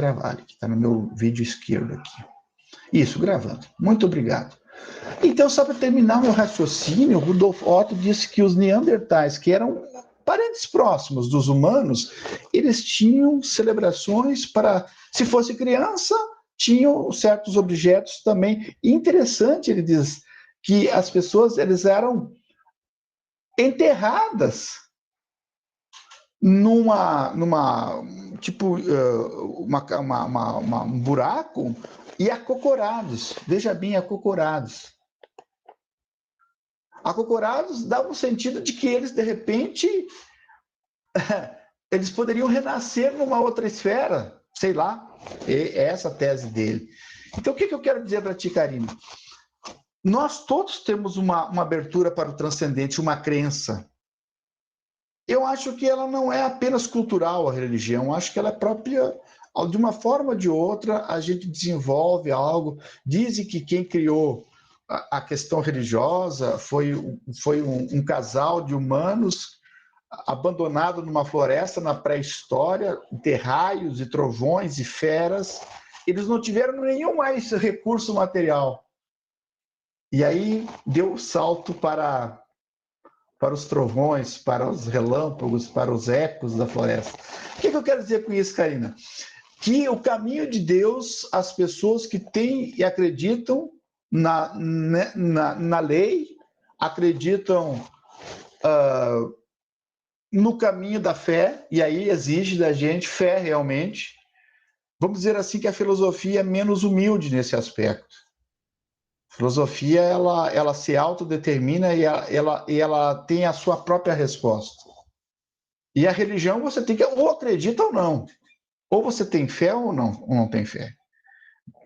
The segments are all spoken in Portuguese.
gravar, que está no meu vídeo esquerdo aqui. Isso, gravando. Muito obrigado. Então, só para terminar meu raciocínio, Rudolf Otto disse que os neandertais, que eram parentes próximos dos humanos, eles tinham celebrações para, se fosse criança, tinham certos objetos também. E interessante, ele diz que as pessoas eles eram enterradas numa tipo um buraco e acocorados. Veja bem, acocorados. Acocorados dava um sentido de que eles, de repente, eles poderiam renascer numa outra esfera, sei lá, é essa a tese dele. Então, o que eu quero dizer para ti, Karina? Nós todos temos uma abertura para o transcendente, uma crença. Eu acho que ela não é apenas cultural, a religião, eu acho que ela é própria, de uma forma ou de outra, a gente desenvolve algo. Dizem que quem criou a questão religiosa foi um casal de humanos abandonado numa floresta na pré-história, ter raios e trovões e feras. Eles não tiveram nenhum mais recurso material. E aí deu o salto para os trovões, para os relâmpagos, para os ecos da floresta. O que eu quero dizer com isso, Karina? Que o caminho de Deus, as pessoas que têm e acreditam na lei, acreditam no caminho da fé, e aí exige da gente fé realmente. Vamos dizer assim que a filosofia é menos humilde nesse aspecto. A filosofia, ela se autodetermina e ela tem a sua própria resposta. E a religião, você tem que ou acredita ou não. Ou você tem fé ou não tem fé.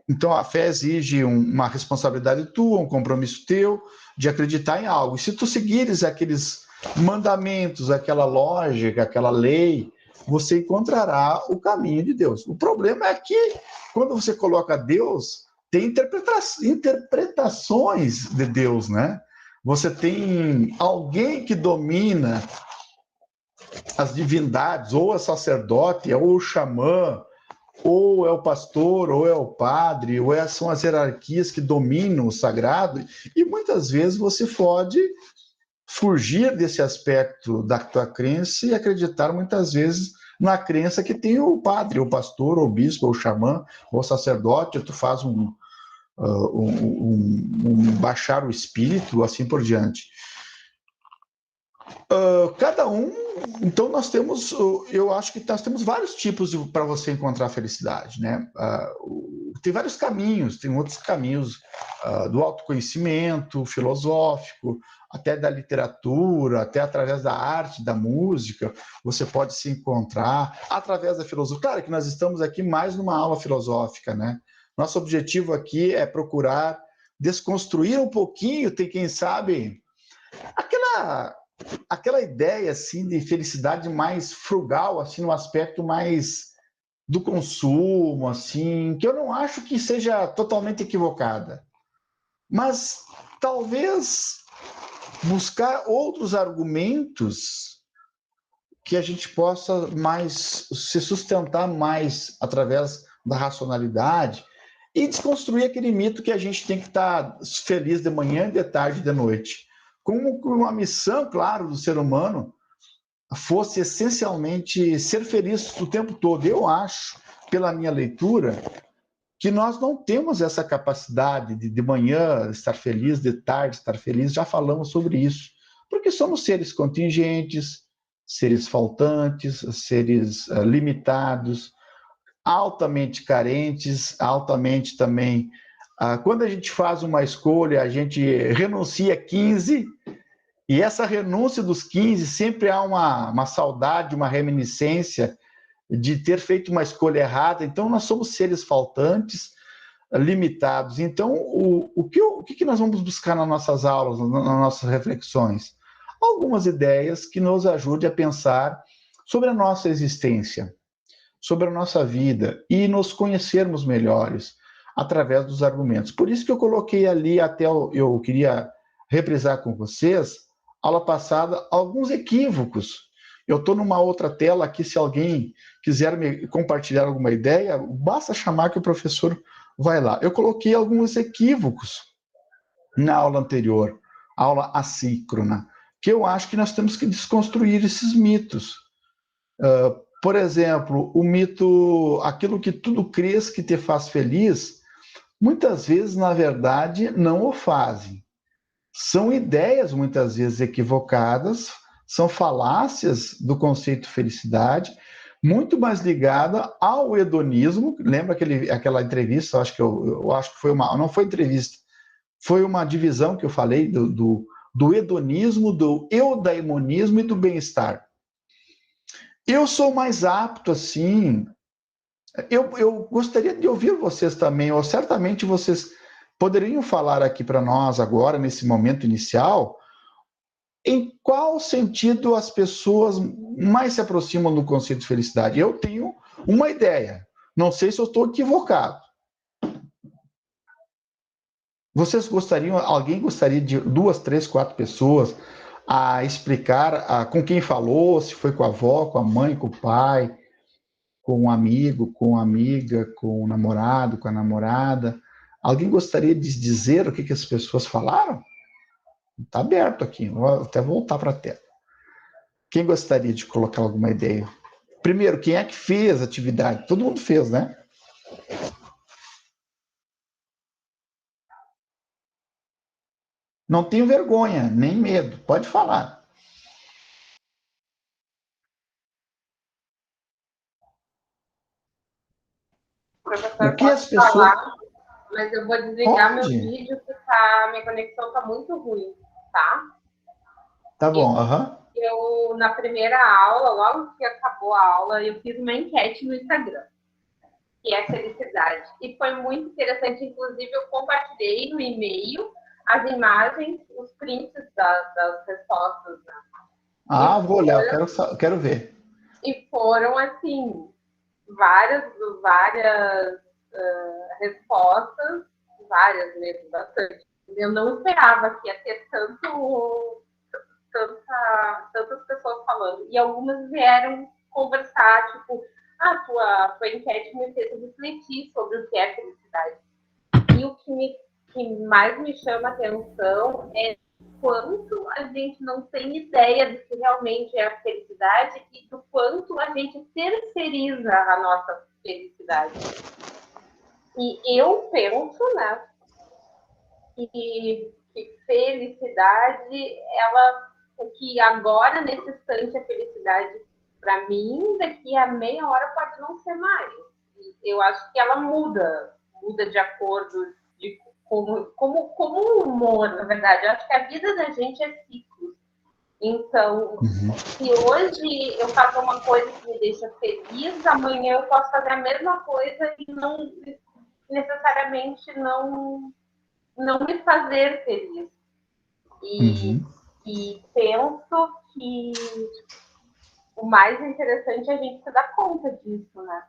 Então, a fé exige uma responsabilidade tua, um compromisso teu de acreditar em algo. E se tu seguires aqueles mandamentos, aquela lógica, aquela lei, você encontrará o caminho de Deus. O problema é que, quando você coloca Deus, tem interpretações de Deus, né? Você tem alguém que domina as divindades, ou é sacerdote, ou o xamã, ou é o pastor, ou é o padre, ou são as hierarquias que dominam o sagrado, e muitas vezes você pode fugir desse aspecto da tua crença e acreditar muitas vezes na crença que tem o padre, o pastor, o bispo, o xamã, ou o sacerdote, tu faz baixar o espírito, assim por diante. Cada um, então nós temos, eu acho que nós temos vários tipos para você encontrar a felicidade, né? Tem vários caminhos, tem outros caminhos do autoconhecimento filosófico, até da literatura, até através da arte, da música, você pode se encontrar através da filosofia. Claro que nós estamos aqui mais numa aula filosófica, né? Nosso objetivo aqui é procurar desconstruir um pouquinho, tem quem sabe, aquela ideia assim de felicidade mais frugal, assim no aspecto mais do consumo, assim, que eu não acho que seja totalmente equivocada. Mas talvez buscar outros argumentos que a gente possa mais se sustentar mais através da racionalidade e desconstruir aquele mito que a gente tem que estar feliz de manhã, de tarde e de noite. Como uma missão, claro, do ser humano fosse essencialmente ser feliz o tempo todo. Eu acho, pela minha leitura, que nós não temos essa capacidade de manhã estar feliz, de tarde estar feliz, já falamos sobre isso, porque somos seres contingentes, seres faltantes, seres limitados, altamente carentes, altamente também. Quando a gente faz uma escolha, a gente renuncia a 15, e essa renúncia dos 15 sempre há uma saudade, uma reminiscência de ter feito uma escolha errada. Então, nós somos seres faltantes, limitados. Então, o que nós vamos buscar nas nossas aulas, nas nossas reflexões? Algumas ideias que nos ajudem a pensar sobre a nossa existência, sobre a nossa vida e nos conhecermos melhores através dos argumentos. Por isso que eu coloquei ali, até eu queria reprisar com vocês, aula passada, alguns equívocos Eu estou numa outra tela aqui, se alguém quiser me compartilhar alguma ideia, basta chamar que o professor vai lá. Eu coloquei alguns equívocos na aula anterior, aula assíncrona, que eu acho que nós temos que desconstruir esses mitos. Por exemplo, o mito, aquilo que tudo crês que te faz feliz, muitas vezes, na verdade, não o fazem. São ideias, muitas vezes, equivocadas, são falácias do conceito felicidade, muito mais ligada ao hedonismo. Lembra aquela entrevista? Eu acho que foi uma... Não foi entrevista, foi uma divisão que eu falei do hedonismo, do eudaimonismo e do bem-estar. Eu sou mais apto, assim... Eu gostaria de ouvir vocês também, ou certamente vocês poderiam falar aqui para nós agora, nesse momento inicial, em qual sentido as pessoas mais se aproximam do conceito de felicidade. Eu tenho uma ideia, não sei se eu estou equivocado. Vocês gostariam, alguém gostaria de 2, 3, 4 pessoas a explicar com quem falou, se foi com a avó, com a mãe, com o pai, com um amigo, com a amiga, com o namorado, com a namorada? Alguém gostaria de dizer o que as pessoas falaram? Está aberto aqui, vou até voltar para a tela. Quem gostaria de colocar alguma ideia? Primeiro, quem é que fez a atividade? Todo mundo fez, né? Não tenho vergonha, nem medo. Pode falar. O Professor, que pode as pessoas... falar, mas eu vou desligar meu Pode. vídeo, porque minha conexão está muito ruim, tá? Tá bom, aham. Eu, na primeira aula, logo que acabou a aula, eu fiz uma enquete no Instagram, que é felicidade. E foi muito interessante, inclusive eu compartilhei no e-mail as imagens, os prints das respostas. Né? Vou olhar, eu quero ver. E foram, assim, várias respostas, várias mesmo, bastante. Eu não esperava que ia ter tantas pessoas falando. E algumas vieram conversar, tipo, tua enquete me fez refletir sobre o que é felicidade. E o que mais me chama a atenção é quanto a gente não tem ideia do que realmente é a felicidade e do quanto a gente terceiriza a nossa felicidade. E eu penso, né, que felicidade, o que agora, nesse instante, é felicidade para mim, daqui a meia hora pode não ser mais. Eu acho que ela muda de acordo de como o humor, na verdade. Eu acho que a vida da gente é ciclo. Então, se hoje eu faço uma coisa que me deixa feliz, amanhã eu posso fazer a mesma coisa e não necessariamente não me fazer feliz. E penso que o mais interessante é a gente se dar conta disso, né?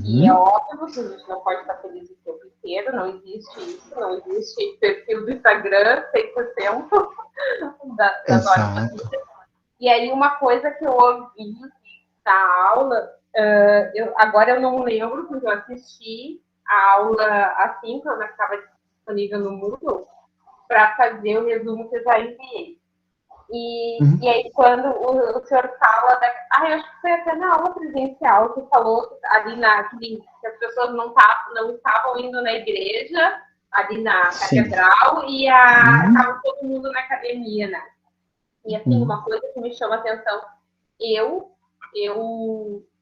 E é óbvio que a gente não pode estar feliz o tempo inteiro, não existe isso, não existe perfil do Instagram 100% das horas da vida. E aí uma coisa que eu ouvi na aula, agora eu não lembro, porque eu assisti a aula assim, quando estava disponível no Moodle, para fazer o resumo que eu já enviei. E aí, quando o senhor fala... eu acho que foi até na aula presencial que falou ali que as pessoas não estavam indo na igreja, ali na catedral, e estava todo mundo na academia, né? E, assim, uma coisa que me chama a atenção, eu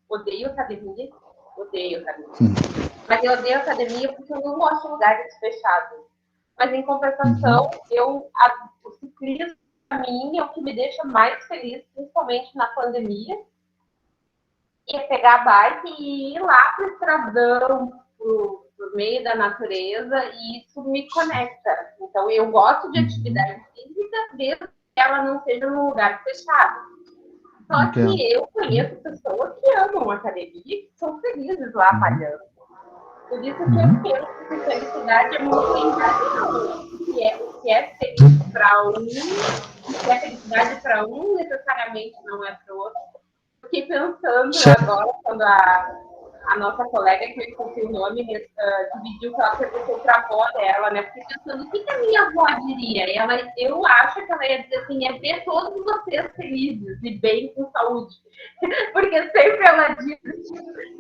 odeio academia, mas eu odeio academia porque eu não gosto de lugares fechados. Mas, em compensação, o ciclismo, para mim, é o que me deixa mais feliz, principalmente na pandemia, é pegar a bike e ir lá para o estradão, pro meio da natureza, e isso me conecta. Então, eu gosto de atividade física, mesmo que ela não seja num lugar fechado. Só que eu conheço pessoas que amam academia e que são felizes lá malhando. Por isso que eu penso que felicidade é muito engajamento. o que é feliz para um, o que é felicidade para um, necessariamente não é para o outro. Fiquei pensando agora, quando a nossa colega, que eu esqueci o nome, dividiu que ela perguntou para a avó dela, né? Fiquei pensando, o que a minha avó diria? Eu acho que ela ia dizer assim, é ver todos vocês felizes e bem com saúde. Porque sempre ela diz,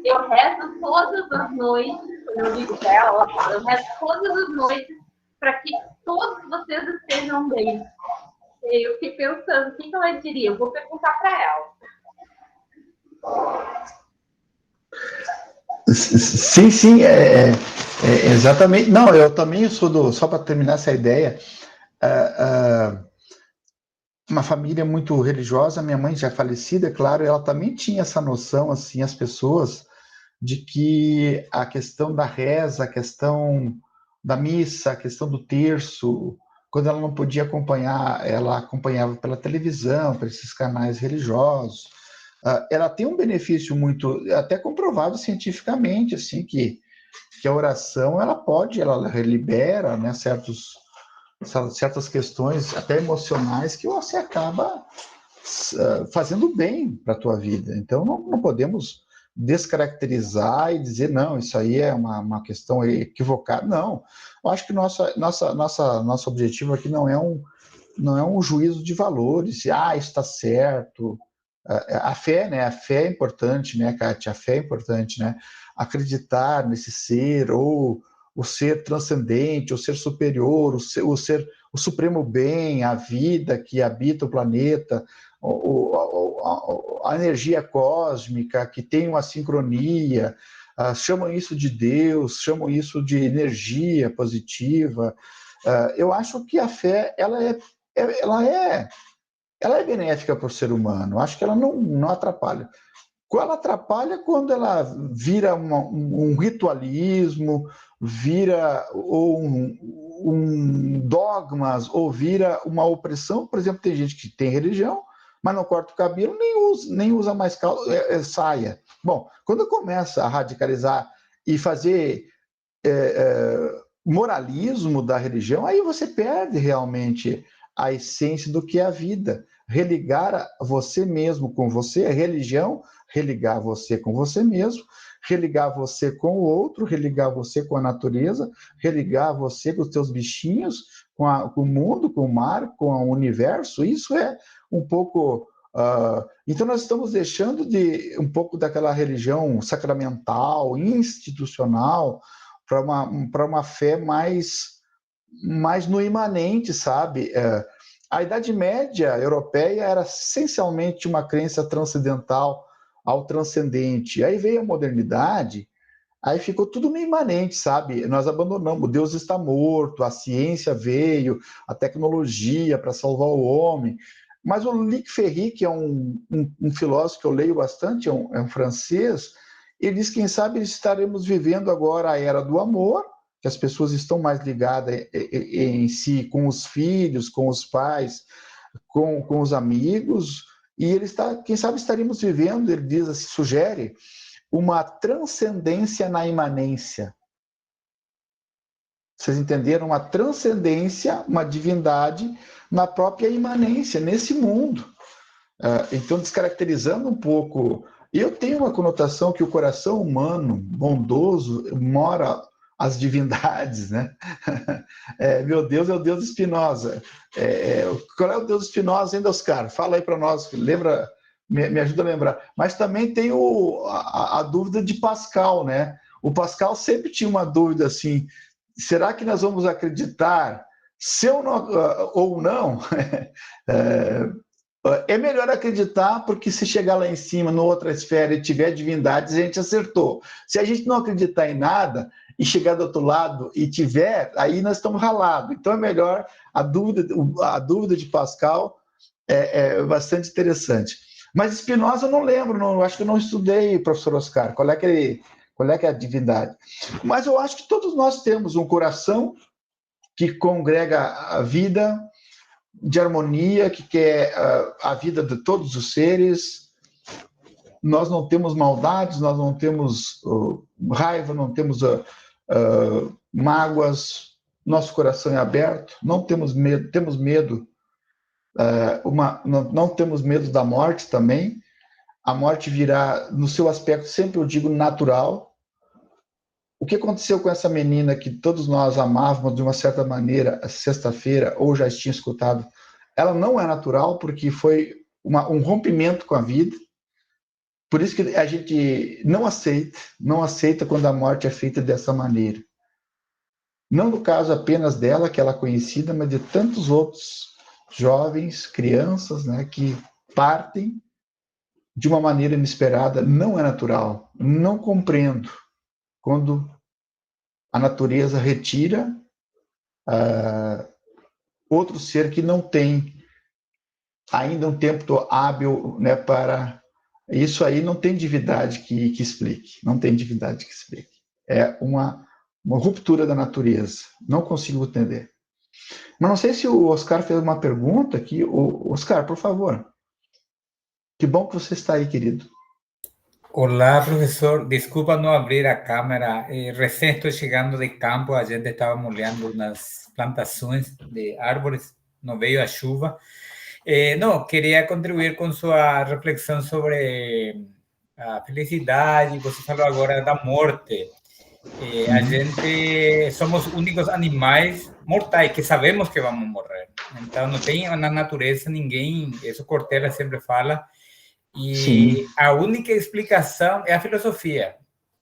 eu rezo todas as noites, quando eu ligo para ela fala, eu rezo todas as noites para que todos vocês estejam bem. E eu fiquei pensando, o que ela diria? Eu vou perguntar para ela. Sim, exatamente. Não, eu também sou só para terminar essa ideia, uma família muito religiosa, minha mãe já é falecida, é claro, ela também tinha essa noção, assim, as pessoas, de que a questão da reza, a questão da missa, a questão do terço, quando ela não podia acompanhar, ela acompanhava pela televisão, por esses canais religiosos. Ela tem um benefício muito, até comprovado cientificamente, assim, que a oração, ela libera, né, certas questões, até emocionais, que você acaba fazendo bem para a tua vida. Então, não podemos descaracterizar e dizer, não, isso aí é uma questão equivocada. Não, eu acho que nosso objetivo aqui não é um juízo de valores, isso está certo. A fé, né? A fé é importante, né, Kátia? A fé é importante, né? Acreditar nesse ser, ou o ser transcendente, o ser superior, o supremo bem, a vida que habita o planeta, a energia cósmica que tem uma sincronia, chamam isso de Deus, chamam isso de energia positiva. Eu acho que a fé ela é benéfica para o ser humano. Acho que ela não atrapalha. Ela atrapalha quando ela vira um ritualismo, vira um dogmas, ou vira uma opressão. Por exemplo, tem gente que tem religião, mas não corta o cabelo, nem usa mais saia. Bom, quando começa a radicalizar e fazer moralismo da religião, aí você perde realmente a essência do que é a vida. Religar você mesmo com você, a religião, religar você com você mesmo, religar você com o outro, religar você com a natureza, religar você com os teus bichinhos, com o mundo, com o mar, com o universo. Isso é um pouco... então nós estamos deixando um pouco daquela religião sacramental, institucional, para uma fé mais no imanente, sabe? A Idade Média europeia era essencialmente uma crença transcendental ao transcendente. Aí veio a modernidade, aí ficou tudo no imanente, sabe? Nós abandonamos, Deus está morto, a ciência veio, a tecnologia para salvar o homem. Mas o Luc Ferry, que é um filósofo que eu leio bastante, é um francês, ele diz, quem sabe estaremos vivendo agora a era do amor, que as pessoas estão mais ligadas em si, com os filhos, com os pais, com os amigos, e ele está, quem sabe estaremos vivendo, ele diz assim, sugere, uma transcendência na imanência. Vocês entenderam? Uma transcendência, uma divindade na própria imanência, nesse mundo. Então, descaracterizando um pouco... Eu tenho uma conotação que o coração humano, bondoso, mora as divindades, né? Meu Deus é o Deus Spinoza. Qual é o Deus Spinoza, hein, Oscar? Fala aí para nós, lembra, me ajuda a lembrar. Mas também tem a dúvida de Pascal, né? O Pascal sempre tinha uma dúvida assim, será que nós vamos acreditar se eu não, ou não? É melhor acreditar, porque se chegar lá em cima, na outra esfera, e tiver divindades, a gente acertou. Se a gente não acreditar em nada e chegar do outro lado e tiver, aí nós estamos ralados. Então é melhor, a dúvida de Pascal é bastante interessante. Mas Spinoza eu não lembro, acho que eu não estudei, professor Oscar, qual é que é a divindade. Mas eu acho que todos nós temos um coração que congrega a vida, de harmonia, que quer a vida de todos os seres. Nós não temos maldades, nós não temos raiva, não temos mágoas, nosso coração é aberto, não temos medo, não temos medo da morte também. A morte virá no seu aspecto, sempre eu digo, natural. O que aconteceu com essa menina que todos nós amávamos de uma certa maneira, sexta-feira, ou já tinha escutado, ela não é natural, porque foi um rompimento com a vida. Por isso que a gente não aceita quando a morte é feita dessa maneira. Não no caso apenas dela, que ela é conhecida, mas de tantos outros jovens, crianças, né, que partem de uma maneira inesperada. Não é natural. Não compreendo quando a natureza retira outro ser que não tem ainda um tempo hábil, né, para... Isso aí não tem divindade que explique. Não tem divindade que explique. É uma ruptura da natureza. Não consigo entender. Mas não sei se o Oscar fez uma pergunta aqui. Oscar, por favor. Que bom que você está aí, querido. Olá, professor. Desculpa não abrir a câmera. Recém estou chegando de campo. A gente estava molhando umas plantações de árvores. Não veio a chuva. Não, queria contribuir com sua reflexão sobre a felicidade. Você falou agora da morte. A gente somos únicos animais mortais que sabemos que vamos morrer. Então, não tem na natureza ninguém, isso Cortella sempre fala, e sim, a única explicação é a filosofia.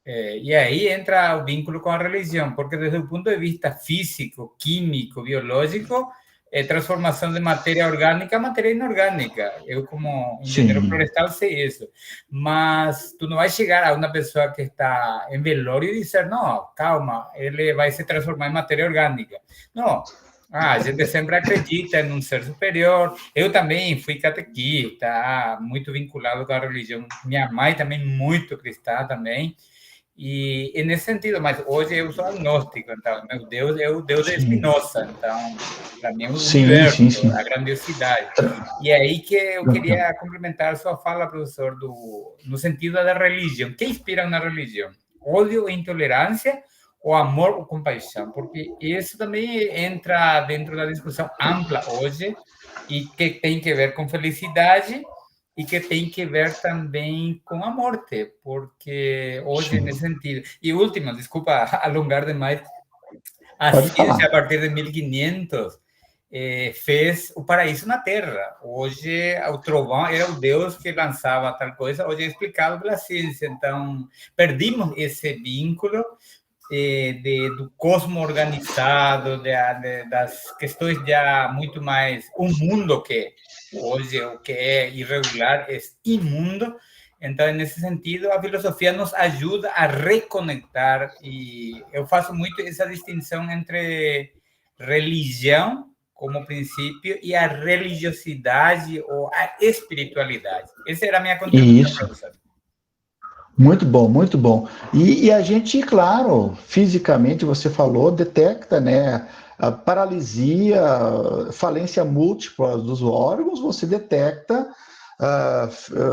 E aí entra o vínculo com a religião, porque desde o ponto de vista físico, químico, biológico, é transformação de matéria orgânica a matéria inorgânica. Eu, como engenheiro florestal, sei isso. Mas tu não vai chegar a uma pessoa que está em velório e dizer, não, calma, ele vai se transformar em matéria orgânica. Não. A gente sempre acredita em um ser superior. Eu também fui catequista, muito vinculado com a religião. Minha mãe também muito cristã também. E nesse sentido, mas hoje eu sou agnóstico, então meu Deus é o Deus de Spinoza, então para mim é o universo, a grandiosidade. E é aí que eu queria complementar sua fala, professor, no sentido da religião. O que inspira na religião? Ódio e intolerância ou amor ou compaixão? Porque isso também entra dentro da discussão ampla hoje e que tem que ver com felicidade e que tem que ver também com a morte, porque hoje, nesse sentido... E último, desculpa alongar demais, a ciência, a partir de 1500, fez o paraíso na Terra. Hoje, o trovão era o Deus que lançava tal coisa, hoje é explicado pela ciência. Então, perdimos esse vínculo do cosmo organizado, das questões já muito mais... Um mundo que... Hoje, o que é irregular é imundo. Então, nesse sentido, a filosofia nos ajuda a reconectar. E eu faço muito essa distinção entre religião, como princípio, e a religiosidade ou a espiritualidade. Essa era a minha contribuição, professor. Muito bom, muito bom. E a gente, claro, fisicamente, você falou, detecta, né? A paralisia, falência múltipla dos órgãos, você detecta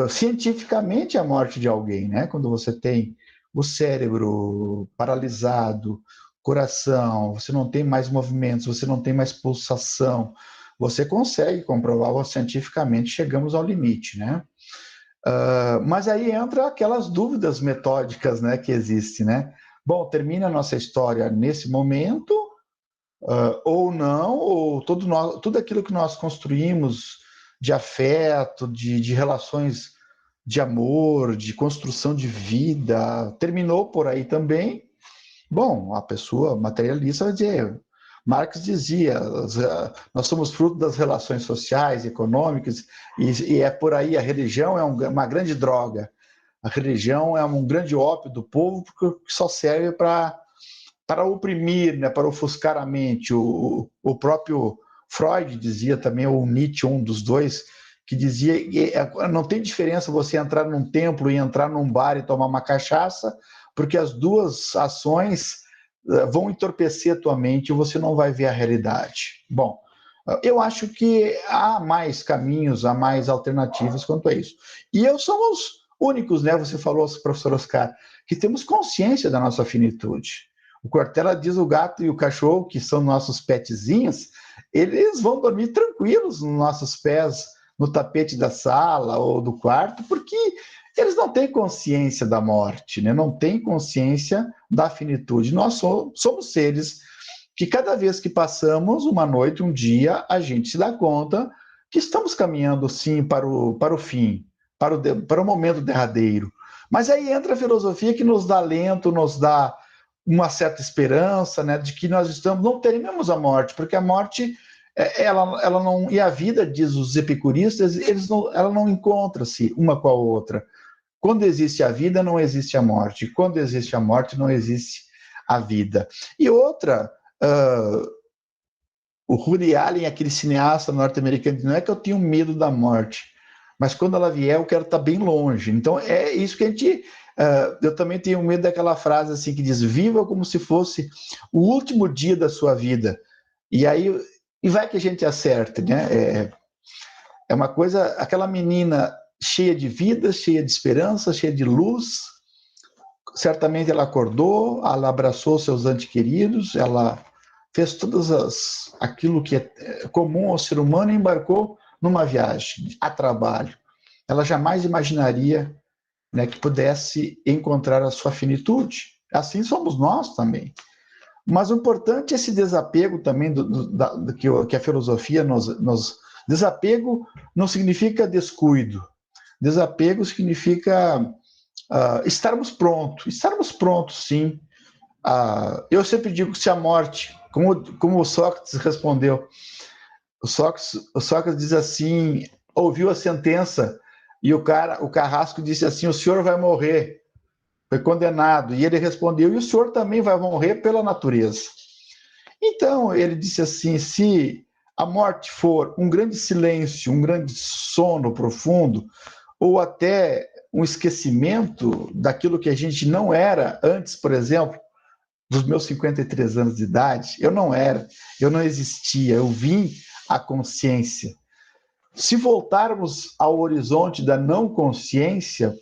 cientificamente a morte de alguém, né? Quando você tem o cérebro paralisado, coração, você não tem mais movimentos, você não tem mais pulsação, você consegue comprovar cientificamente, chegamos ao limite, né? Mas aí entra aquelas dúvidas metódicas, né, que existem, né? Bom, termina a nossa história nesse momento, ou não, ou tudo aquilo que nós construímos de afeto, de relações de amor, de construção de vida, terminou por aí também. Bom, a pessoa materialista vai dizer... Marx dizia, nós somos fruto das relações sociais, econômicas, e é por aí, a religião é uma grande droga. A religião é um grande ópio do povo, porque só serve para oprimir, né, para ofuscar a mente. O próprio Freud dizia também, ou Nietzsche, um dos dois, que dizia que não tem diferença você entrar num templo e entrar num bar e tomar uma cachaça, porque as duas ações vão entorpecer a tua mente e você não vai ver a realidade. Bom, eu acho que há mais caminhos, há mais alternativas quanto a isso. E somos únicos, né? Você falou, professor Oscar, que temos consciência da nossa finitude. O Cortella diz o gato e o cachorro, que são nossos petzinhos, eles vão dormir tranquilos nos nossos pés, no tapete da sala ou do quarto, porque eles não têm consciência da morte, né? Não têm consciência da finitude. Nós somos seres que cada vez que passamos uma noite, um dia, a gente se dá conta que estamos caminhando, sim, para o fim, para o momento derradeiro. Mas aí entra a filosofia que nos dá alento, nos dá uma certa esperança, né, de que nós não teremos a morte, porque a morte, ela não... E a vida, diz os epicuristas, ela não encontra-se uma com a outra. Quando existe a vida, não existe a morte. Quando existe a morte, não existe a vida. E outra, o Woody Allen, aquele cineasta norte-americano, não é que eu tenho medo da morte, mas quando ela vier, eu quero estar bem longe. Então, é isso que a gente... eu também tenho medo daquela frase assim que diz: viva como se fosse o último dia da sua vida. E vai que a gente acerte, né? É uma coisa... Aquela menina cheia de vida, cheia de esperança, cheia de luz. Certamente ela acordou, ela abraçou seus entes queridos, ela fez aquilo que é comum ao ser humano e embarcou numa viagem a trabalho. Ela jamais imaginaria, né, que pudesse encontrar a sua finitude. Assim somos nós também. Mas o importante é esse desapego também que a filosofia nos... Desapego não significa descuido. Desapego significa estarmos prontos, sim. Eu sempre digo que se a morte, como o Sócrates respondeu, o Sócrates diz assim, ouviu a sentença, e o carrasco disse assim: o senhor vai morrer, foi condenado. E ele respondeu: e o senhor também vai morrer pela natureza. Então, ele disse assim: se a morte for um grande silêncio, um grande sono profundo, ou até um esquecimento daquilo que a gente não era antes, por exemplo, dos meus 53 anos de idade, eu não era, eu não existia, eu vim à consciência. Se voltarmos ao horizonte da não consciência,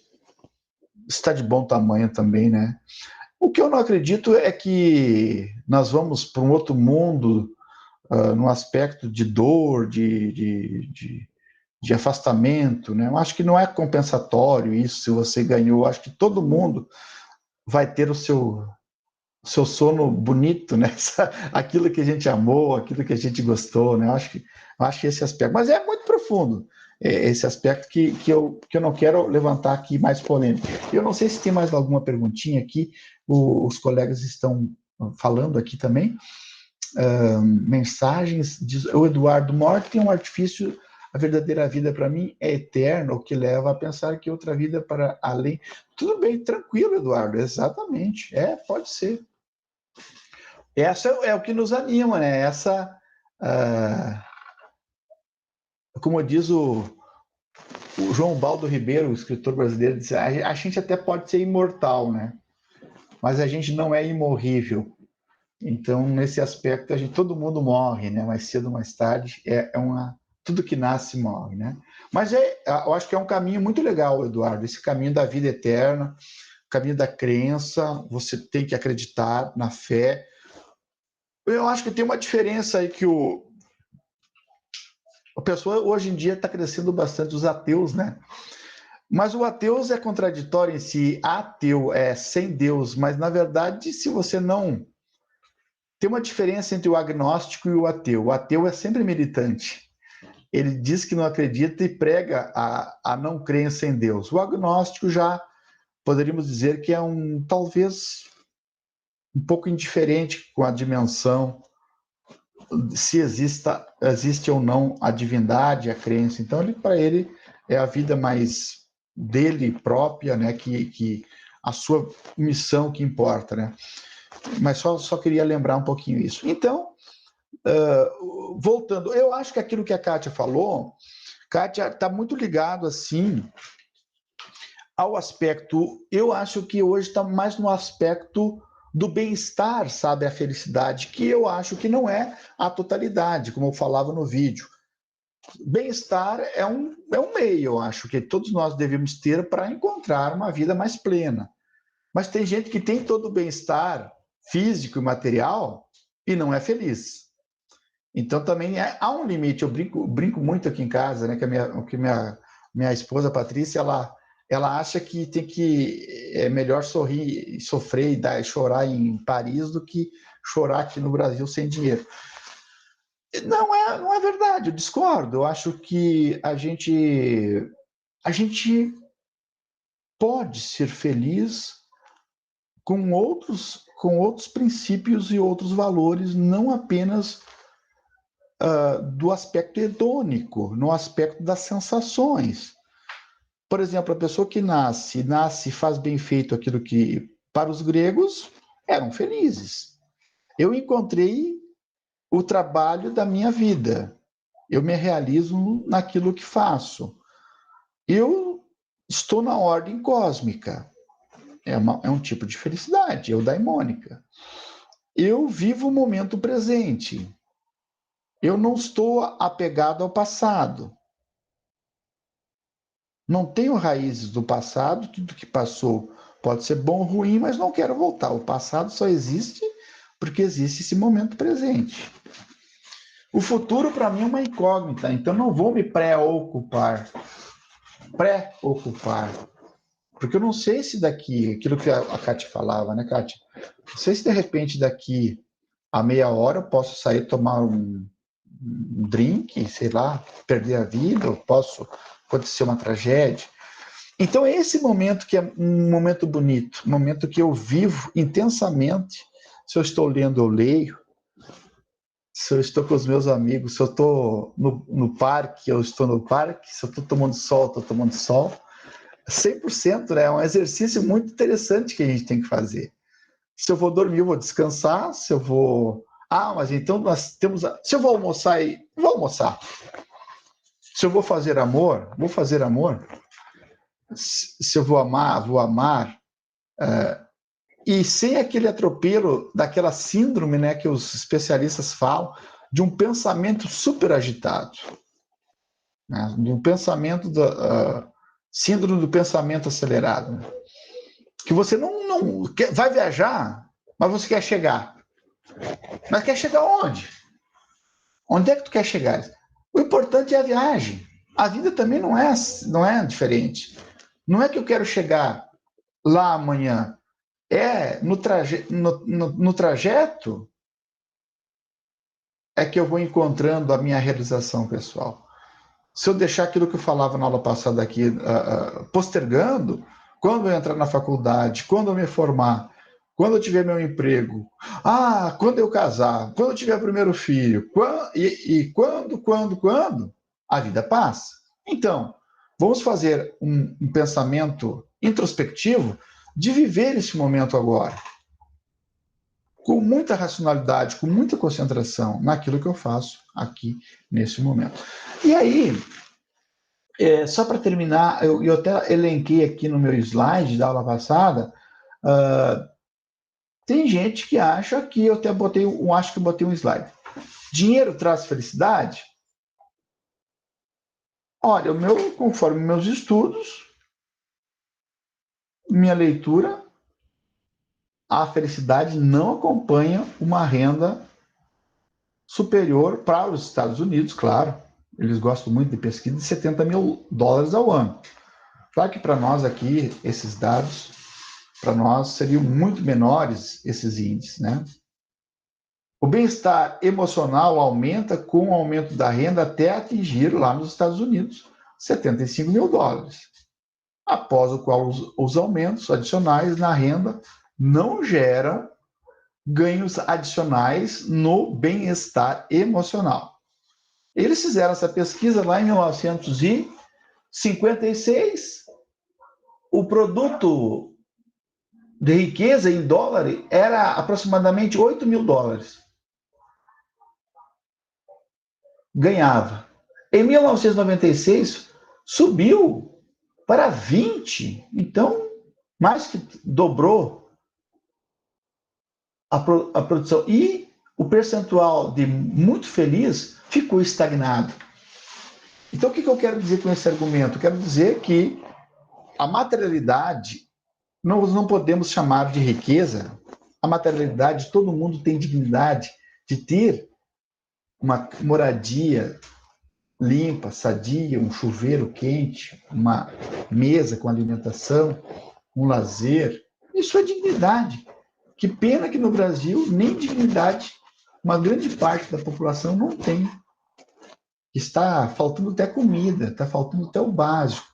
está de bom tamanho também, né? O que eu não acredito é que nós vamos para um outro mundo, no aspecto de dor, de afastamento, né? Eu acho que não é compensatório isso, se você ganhou. Eu acho que todo mundo vai ter o seu sono bonito, né? Aquilo que a gente amou, aquilo que a gente gostou, né? Eu acho que esse aspecto... Mas é muito profundo, esse aspecto que eu não quero levantar aqui mais polêmico. Eu não sei se tem mais alguma perguntinha aqui, os colegas estão falando aqui também. Mensagens, diz o Eduardo: morte tem um artifício, a verdadeira vida para mim é eterna, o que leva a pensar que outra vida para além... Tudo bem, tranquilo, Eduardo, exatamente, pode ser. Essa é o que nos anima, né? Essa, como diz o João Baldo Ribeiro, o escritor brasileiro, diz: a gente até pode ser imortal, né? Mas a gente não é imorrível. Então, nesse aspecto, todo mundo morre, né? Mais cedo ou mais tarde, tudo que nasce morre, né? Mas eu acho que é um caminho muito legal, Eduardo, esse caminho da vida eterna, caminho da crença. Você tem que acreditar na fé. Eu acho que tem uma diferença aí que a pessoa hoje em dia está crescendo bastante, os ateus, né? Mas o ateus é contraditório em si. Ateu é sem Deus, mas na verdade, se você não... Tem uma diferença entre o agnóstico e o ateu. O ateu é sempre militante. Ele diz que não acredita e prega a não crença em Deus. O agnóstico já poderíamos dizer que é talvez um pouco indiferente com a dimensão, se existe ou não a divindade, a crença. Então, para ele é a vida mais dele própria, né? Que a sua missão que importa, né? Mas só queria lembrar um pouquinho isso. Então, voltando, eu acho que aquilo que a Kátia falou, Kátia, está muito ligado, assim, ao aspecto... Eu acho que hoje está mais no aspecto do bem-estar, sabe? A felicidade, que eu acho que não é a totalidade, como eu falava no vídeo. Bem-estar é um meio, eu acho, que todos nós devemos ter para encontrar uma vida mais plena. Mas tem gente que tem todo o bem-estar físico e material e não é feliz. Então, também há um limite. Eu brinco muito aqui em casa, né? Que minha esposa, Patrícia, ela acha que é melhor sorrir, sofrer e chorar em Paris do que chorar aqui no Brasil sem dinheiro. Não é verdade, eu discordo. Eu acho que a gente pode ser feliz com outros princípios e outros valores, não apenas do aspecto hedônico, no aspecto das sensações. Por exemplo, a pessoa que nasce e faz bem feito aquilo que, para os gregos, eram felizes. Eu encontrei o trabalho da minha vida. Eu me realizo naquilo que faço. Eu estou na ordem cósmica. É um tipo de felicidade, eudaimônica. Eu vivo o momento presente. Eu não estou apegado ao passado. Não tenho raízes do passado, tudo que passou pode ser bom ou ruim, mas não quero voltar. O passado só existe porque existe esse momento presente. O futuro, para mim, é uma incógnita, então não vou me preocupar. Porque eu não sei se daqui, aquilo que a Kátia falava, né, Kátia? Não sei se de repente daqui a meia hora eu posso sair tomar um drink, sei lá, perder a vida, ou posso acontecer uma tragédia. Então, esse momento que é um momento bonito, um momento que eu vivo intensamente. Se eu estou lendo, eu leio. Se eu estou com os meus amigos, se eu estou no parque, eu estou no parque. Se eu estou tomando sol, eu estou tomando sol. 100%, né? É um exercício muito interessante que a gente tem que fazer. Se eu vou dormir, eu vou descansar. Se eu vou... mas então nós temos... Se eu vou almoçar, vou almoçar. Se eu vou fazer amor, vou fazer amor. Se eu vou amar, vou amar. E sem aquele atropelo daquela síndrome, né, que os especialistas falam, de um pensamento super agitado. Né, de um pensamento... síndrome do pensamento acelerado. Né? Que você não vai viajar, mas você quer chegar. Mas quer chegar onde? Onde é que tu quer chegar? O importante é a viagem. A vida também não é diferente. Não é que eu quero chegar lá amanhã. É no trajeto é que eu vou encontrando a minha realização pessoal. Se eu deixar aquilo que eu falava na aula passada aqui, postergando, quando eu entrar na faculdade, quando eu me formar, quando eu tiver meu emprego, quando eu casar, quando eu tiver o primeiro filho, quando, a vida passa. Então, vamos fazer um pensamento introspectivo de viver esse momento agora, com muita racionalidade, com muita concentração naquilo que eu faço aqui nesse momento. E aí, só para terminar, eu até elenquei aqui no meu slide da aula passada, tem gente que acha que eu até botei um slide. Dinheiro traz felicidade? Olha, conforme meus estudos, minha leitura, a felicidade não acompanha uma renda superior para os Estados Unidos, claro. Eles gostam muito de pesquisa, de $70 mil ao ano. Claro que para nós aqui, esses dados, para nós seriam muito menores, esses índices, né? O bem-estar emocional aumenta com o aumento da renda até atingir, lá nos Estados Unidos, $75 mil. Após o qual os aumentos adicionais na renda não geram ganhos adicionais no bem-estar emocional. Eles fizeram essa pesquisa lá em 1956. O produto de riqueza em dólar era aproximadamente $8 mil. Ganhava. Em 1996, subiu para 20. Então, mais que dobrou a produção. E o percentual de muito feliz ficou estagnado. Então, o que eu quero dizer com esse argumento? Eu quero dizer que a materialidade nós não podemos chamar de riqueza a materialidade, todo mundo tem dignidade de ter uma moradia limpa, sadia, um chuveiro quente, uma mesa com alimentação, um lazer. Isso é dignidade. Que pena que no Brasil nem dignidade uma grande parte da população não tem. Está faltando até comida, está faltando até o básico,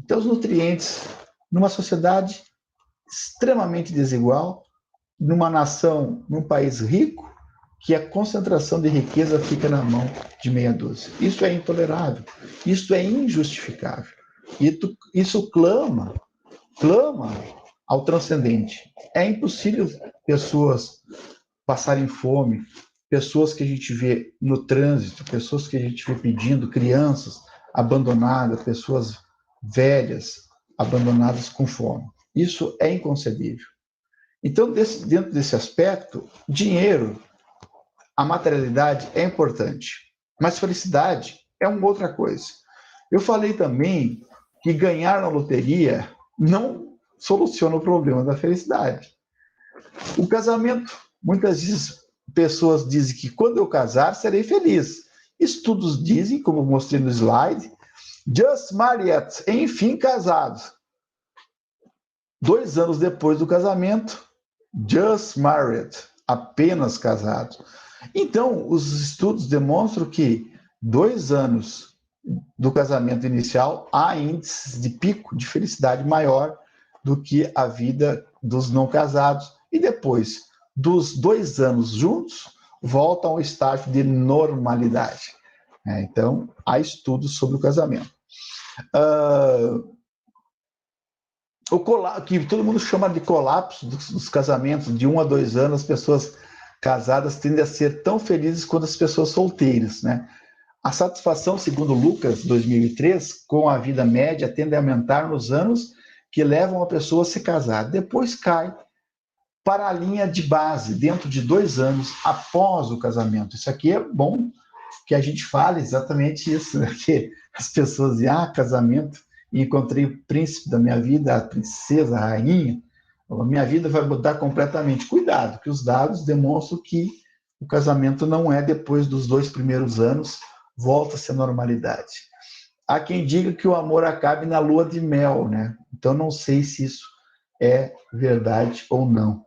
até os nutrientes. Numa sociedade extremamente desigual, numa nação, num país rico, que a concentração de riqueza fica na mão de meia dúzia. Isso é intolerável, isso é injustificável. Isso clama ao transcendente. É impossível pessoas passarem fome, pessoas que a gente vê no trânsito, pessoas que a gente vê pedindo, crianças abandonadas, pessoas velhas abandonadas com fome. Isso é inconcebível. Então, dentro desse aspecto, dinheiro, a materialidade é importante, mas felicidade é uma outra coisa. Eu falei também que ganhar na loteria não soluciona o problema da felicidade. O casamento, muitas vezes, pessoas dizem que quando eu casar, serei feliz. Estudos dizem, como eu mostrei no slide, just married, enfim, casados. 2 anos depois do casamento, just married, apenas casados. Então, os estudos demonstram que 2 anos do casamento inicial há índices de pico de felicidade maior do que a vida dos não casados. E depois dos 2 anos juntos, volta ao estágio de normalidade. Então, há estudos sobre o casamento. Que todo mundo chama de colapso dos casamentos, de 1 a 2 anos, as pessoas casadas tendem a ser tão felizes quanto as pessoas solteiras, né? A satisfação, segundo Lucas, 2003, com a vida média tende a aumentar nos anos que levam a pessoa a se casar. Depois cai para a linha de base, dentro de 2 anos após o casamento. Isso aqui é bom que a gente fale exatamente isso, né? Que as pessoas dizem, casamento, e encontrei o príncipe da minha vida, a princesa, a rainha, a minha vida vai mudar completamente. Cuidado, que os dados demonstram que o casamento não é depois dos 2 primeiros anos, volta-se à normalidade. Há quem diga que o amor acabe na lua de mel, né? Então não sei se isso é verdade ou não.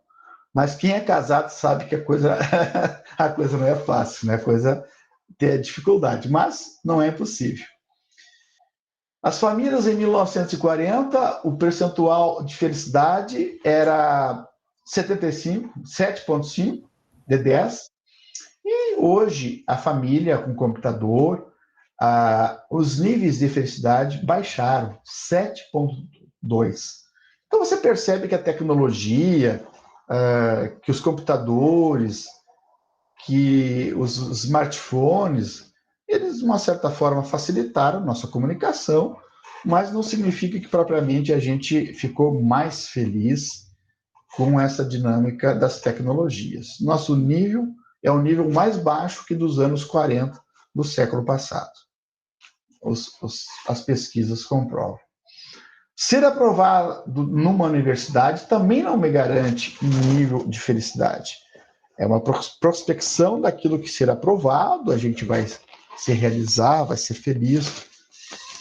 Mas quem é casado sabe que a coisa não é fácil, né? A coisa tem dificuldade, mas não é impossível. As famílias em 1940, o percentual de felicidade era 7,5 de 10. E hoje, a família com computador, os níveis de felicidade baixaram, 7,2. Então, você percebe que a tecnologia, que os computadores, que os smartphones, eles, de uma certa forma, facilitaram nossa comunicação, mas não significa que, propriamente, a gente ficou mais feliz com essa dinâmica das tecnologias. Nosso nível é o nível mais baixo que dos anos 40 do século passado. As pesquisas comprovam. Ser aprovado numa universidade também não me garante um nível de felicidade. É uma prospecção daquilo que será aprovado, a gente vai se realizar, vai ser feliz.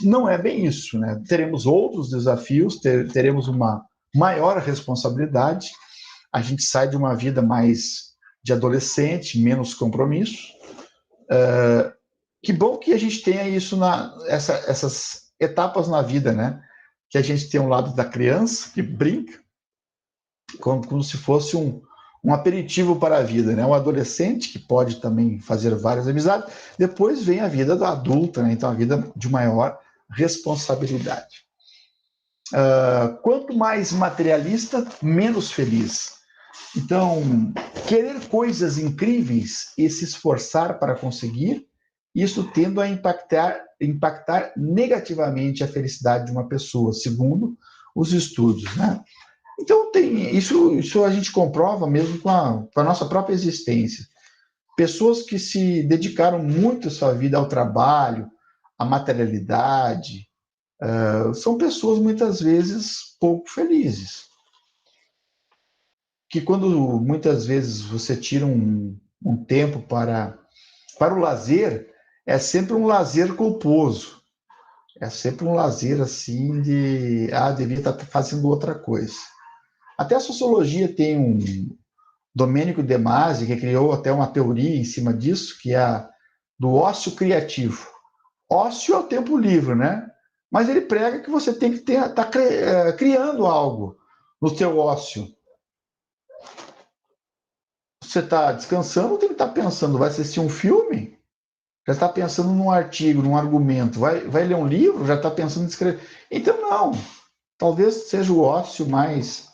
Não é bem isso, né? Teremos outros desafios, teremos uma maior responsabilidade, a gente sai de uma vida mais de adolescente, menos compromisso. Que bom que a gente tenha isso, essas etapas na vida, né? Que a gente tem um lado da criança, que brinca, como se fosse um aperitivo para a vida, né? Um adolescente que pode também fazer várias amizades. Depois vem a vida do adulto, né? Então a vida de maior responsabilidade. Quanto mais materialista, menos feliz. Então, querer coisas incríveis e se esforçar para conseguir, isso tende a impactar negativamente a felicidade de uma pessoa, segundo os estudos, né? Então, isso a gente comprova mesmo com a nossa própria existência. Pessoas que se dedicaram muito a sua vida ao trabalho, à materialidade, são pessoas muitas vezes pouco felizes. que quando muitas vezes você tira um tempo para o lazer, é sempre um lazer culposo. É sempre um lazer assim de, devia estar fazendo outra coisa. Até a sociologia tem um Domênico De Masi, que criou até uma teoria em cima disso, que é a do ócio criativo. Ócio é o tempo livre, né? Mas ele prega que você tem que estar criando algo no seu ócio. Você está descansando ou tem que estar pensando? Vai assistir um filme? Já está pensando num artigo, num argumento. Vai ler um livro? Já está pensando em escrever. Então, não. Talvez seja o ócio mais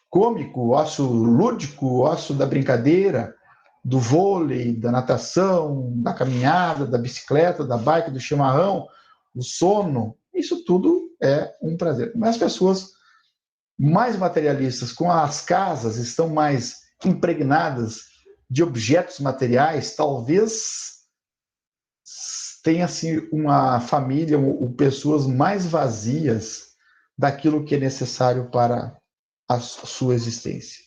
cômico, o ócio lúdico, o ócio da brincadeira, do vôlei, da natação, da caminhada, da bicicleta, da bike, do chimarrão, do sono. Isso tudo é um prazer. Mas as pessoas mais materialistas, com as casas, estão mais impregnadas de objetos materiais, talvez tenha assim, uma família ou pessoas mais vazias daquilo que é necessário para a sua existência.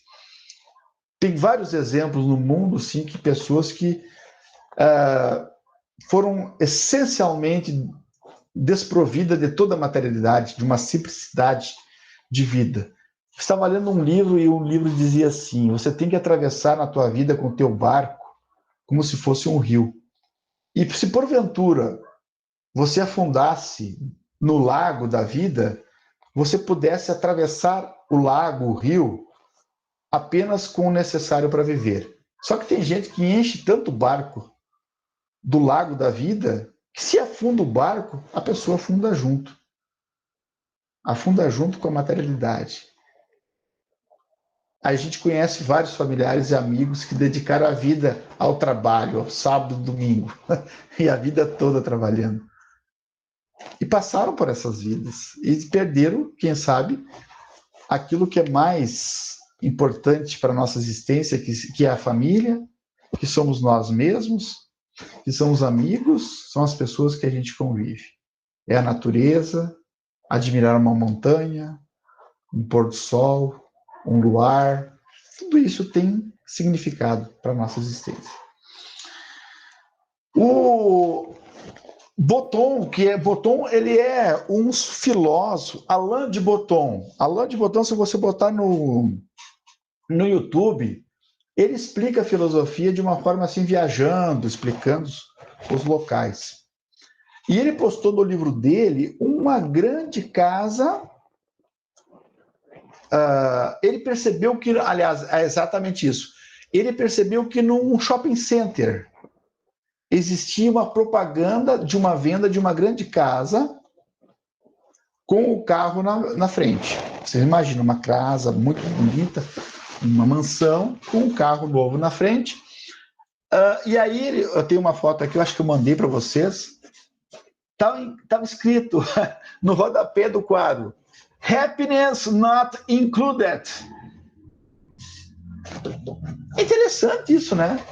Tem vários exemplos no mundo, sim, que pessoas que foram essencialmente desprovidas de toda a materialidade, de uma simplicidade de vida. Estava lendo um livro e o livro dizia assim: você tem que atravessar na tua vida com o teu barco como se fosse um rio. E se porventura você afundasse no lago da vida, você pudesse atravessar o lago, o rio, apenas com o necessário para viver. Só que tem gente que enche tanto o barco do lago da vida que se afunda o barco, a pessoa afunda junto. Afunda junto com a materialidade. A gente conhece vários familiares e amigos que dedicaram a vida ao trabalho, ao sábado e domingo, e a vida toda trabalhando. E passaram por essas vidas. E perderam, quem sabe, aquilo que é mais importante para a nossa existência, que é a família, que somos nós mesmos, que são os amigos, são as pessoas que a gente convive. É a natureza, admirar uma montanha, um pôr do sol, um luar, tudo isso tem significado para a nossa existência. O Botton, ele é um filósofo, Alain de Botton. Alain de Botton, se você botar no YouTube, ele explica a filosofia de uma forma assim, viajando, explicando os locais. E ele postou no livro dele uma grande casa. Ele percebeu que, aliás, é exatamente isso. Ele percebeu que num shopping center existia uma propaganda de uma venda de uma grande casa com o carro na frente. Você imagina uma casa muito bonita, uma mansão com um carro novo na frente. E aí, eu tenho uma foto aqui, eu acho que eu mandei para vocês. Estava escrito no rodapé do quadro: Happiness not included. É interessante isso, né?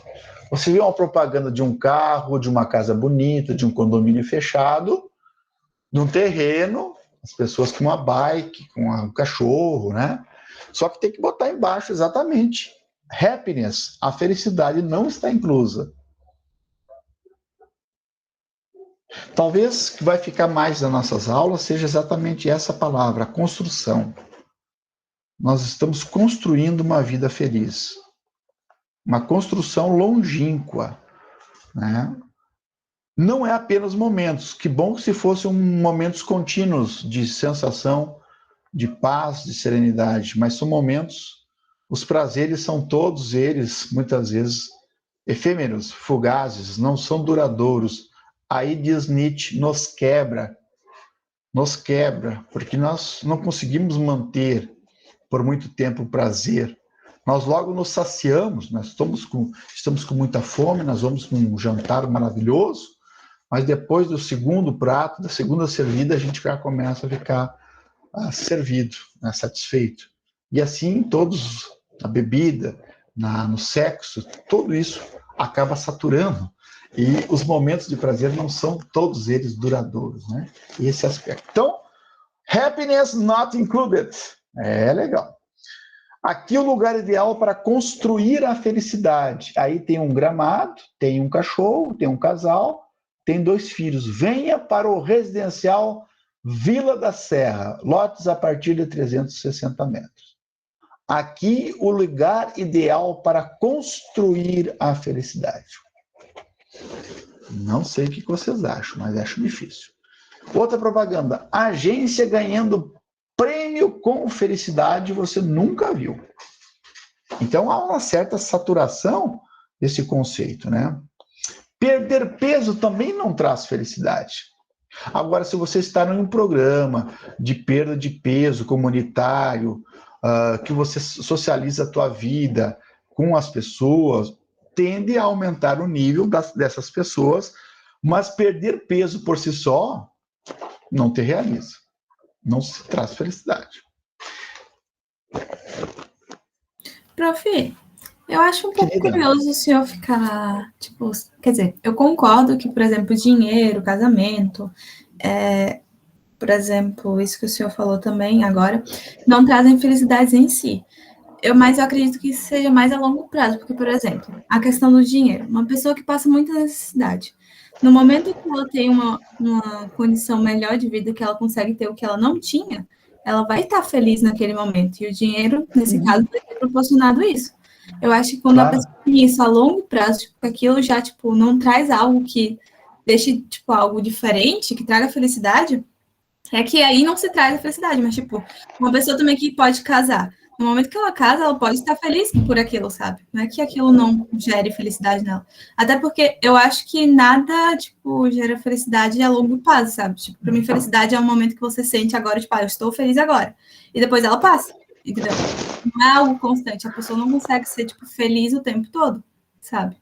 Você vê uma propaganda de um carro, de uma casa bonita, de um condomínio fechado, de um terreno, as pessoas com uma bike, com um cachorro, né? Só que tem que botar embaixo exatamente: happiness, a felicidade não está inclusa. Talvez o que vai ficar mais nas nossas aulas seja exatamente essa palavra, construção. Nós estamos construindo uma vida feliz. Uma construção longínqua, né? Não é apenas momentos. Que bom se fossem momentos contínuos de sensação, de paz, de serenidade, mas são momentos, os prazeres são todos eles, muitas vezes, efêmeros, fugazes, não são duradouros. Aí diz Nietzsche, nos quebra, porque nós não conseguimos manter por muito tempo o prazer. Nós logo nos saciamos, nós estamos com muita fome, nós vamos com um jantar maravilhoso, mas depois do segundo prato, da segunda servida, a gente já começa a ficar servido, né, satisfeito. E assim todos, a bebida, no sexo, tudo isso acaba saturando. E os momentos de prazer não são todos eles duradouros, né? Esse aspecto. Então, happiness not included. É legal. Aqui é o lugar ideal para construir a felicidade. Aí tem um gramado, tem um cachorro, tem um casal, tem 2 filhos. Venha para o residencial Vila da Serra, lotes a partir de 360 metros. Aqui o lugar ideal para construir a felicidade. Não sei o que vocês acham, mas acho difícil. Outra propaganda, agência ganhando prêmio com felicidade você nunca viu. Então há uma certa saturação desse conceito, né? Perder peso também não traz felicidade. Agora, se você está em um programa de perda de peso comunitário, que você socializa a tua vida com as pessoas, tende a aumentar o nível dessas pessoas, mas perder peso por si só não te realiza, não se traz felicidade. Prof, eu acho um pouco curioso o senhor ficar, tipo, quer dizer, eu concordo que, por exemplo, dinheiro, casamento, por exemplo, isso que o senhor falou também agora, não trazem felicidades em si. Mas eu acredito que isso seja mais a longo prazo, porque, por exemplo, a questão do dinheiro, uma pessoa que passa muita necessidade, no momento que ela tem uma condição melhor de vida, que ela consegue ter o que ela não tinha, ela vai estar feliz naquele momento, e o dinheiro, nesse caso, vai ter proporcionado isso. Eu acho que quando a pessoa tem isso a longo prazo, tipo, aquilo já, tipo, não traz algo que deixe, tipo, algo diferente, que traga felicidade, é que aí não se traz a felicidade, mas, tipo, uma pessoa também que pode casar, no momento que ela casa, ela pode estar feliz por aquilo, sabe? Não é que aquilo não gere felicidade nela. Até porque eu acho que nada, tipo, gera felicidade a longo prazo, sabe? Tipo, pra mim, felicidade é um momento que você sente agora, tipo, eu estou feliz agora. E depois ela passa, entendeu? Não é algo constante. A pessoa não consegue ser, tipo, feliz o tempo todo, sabe?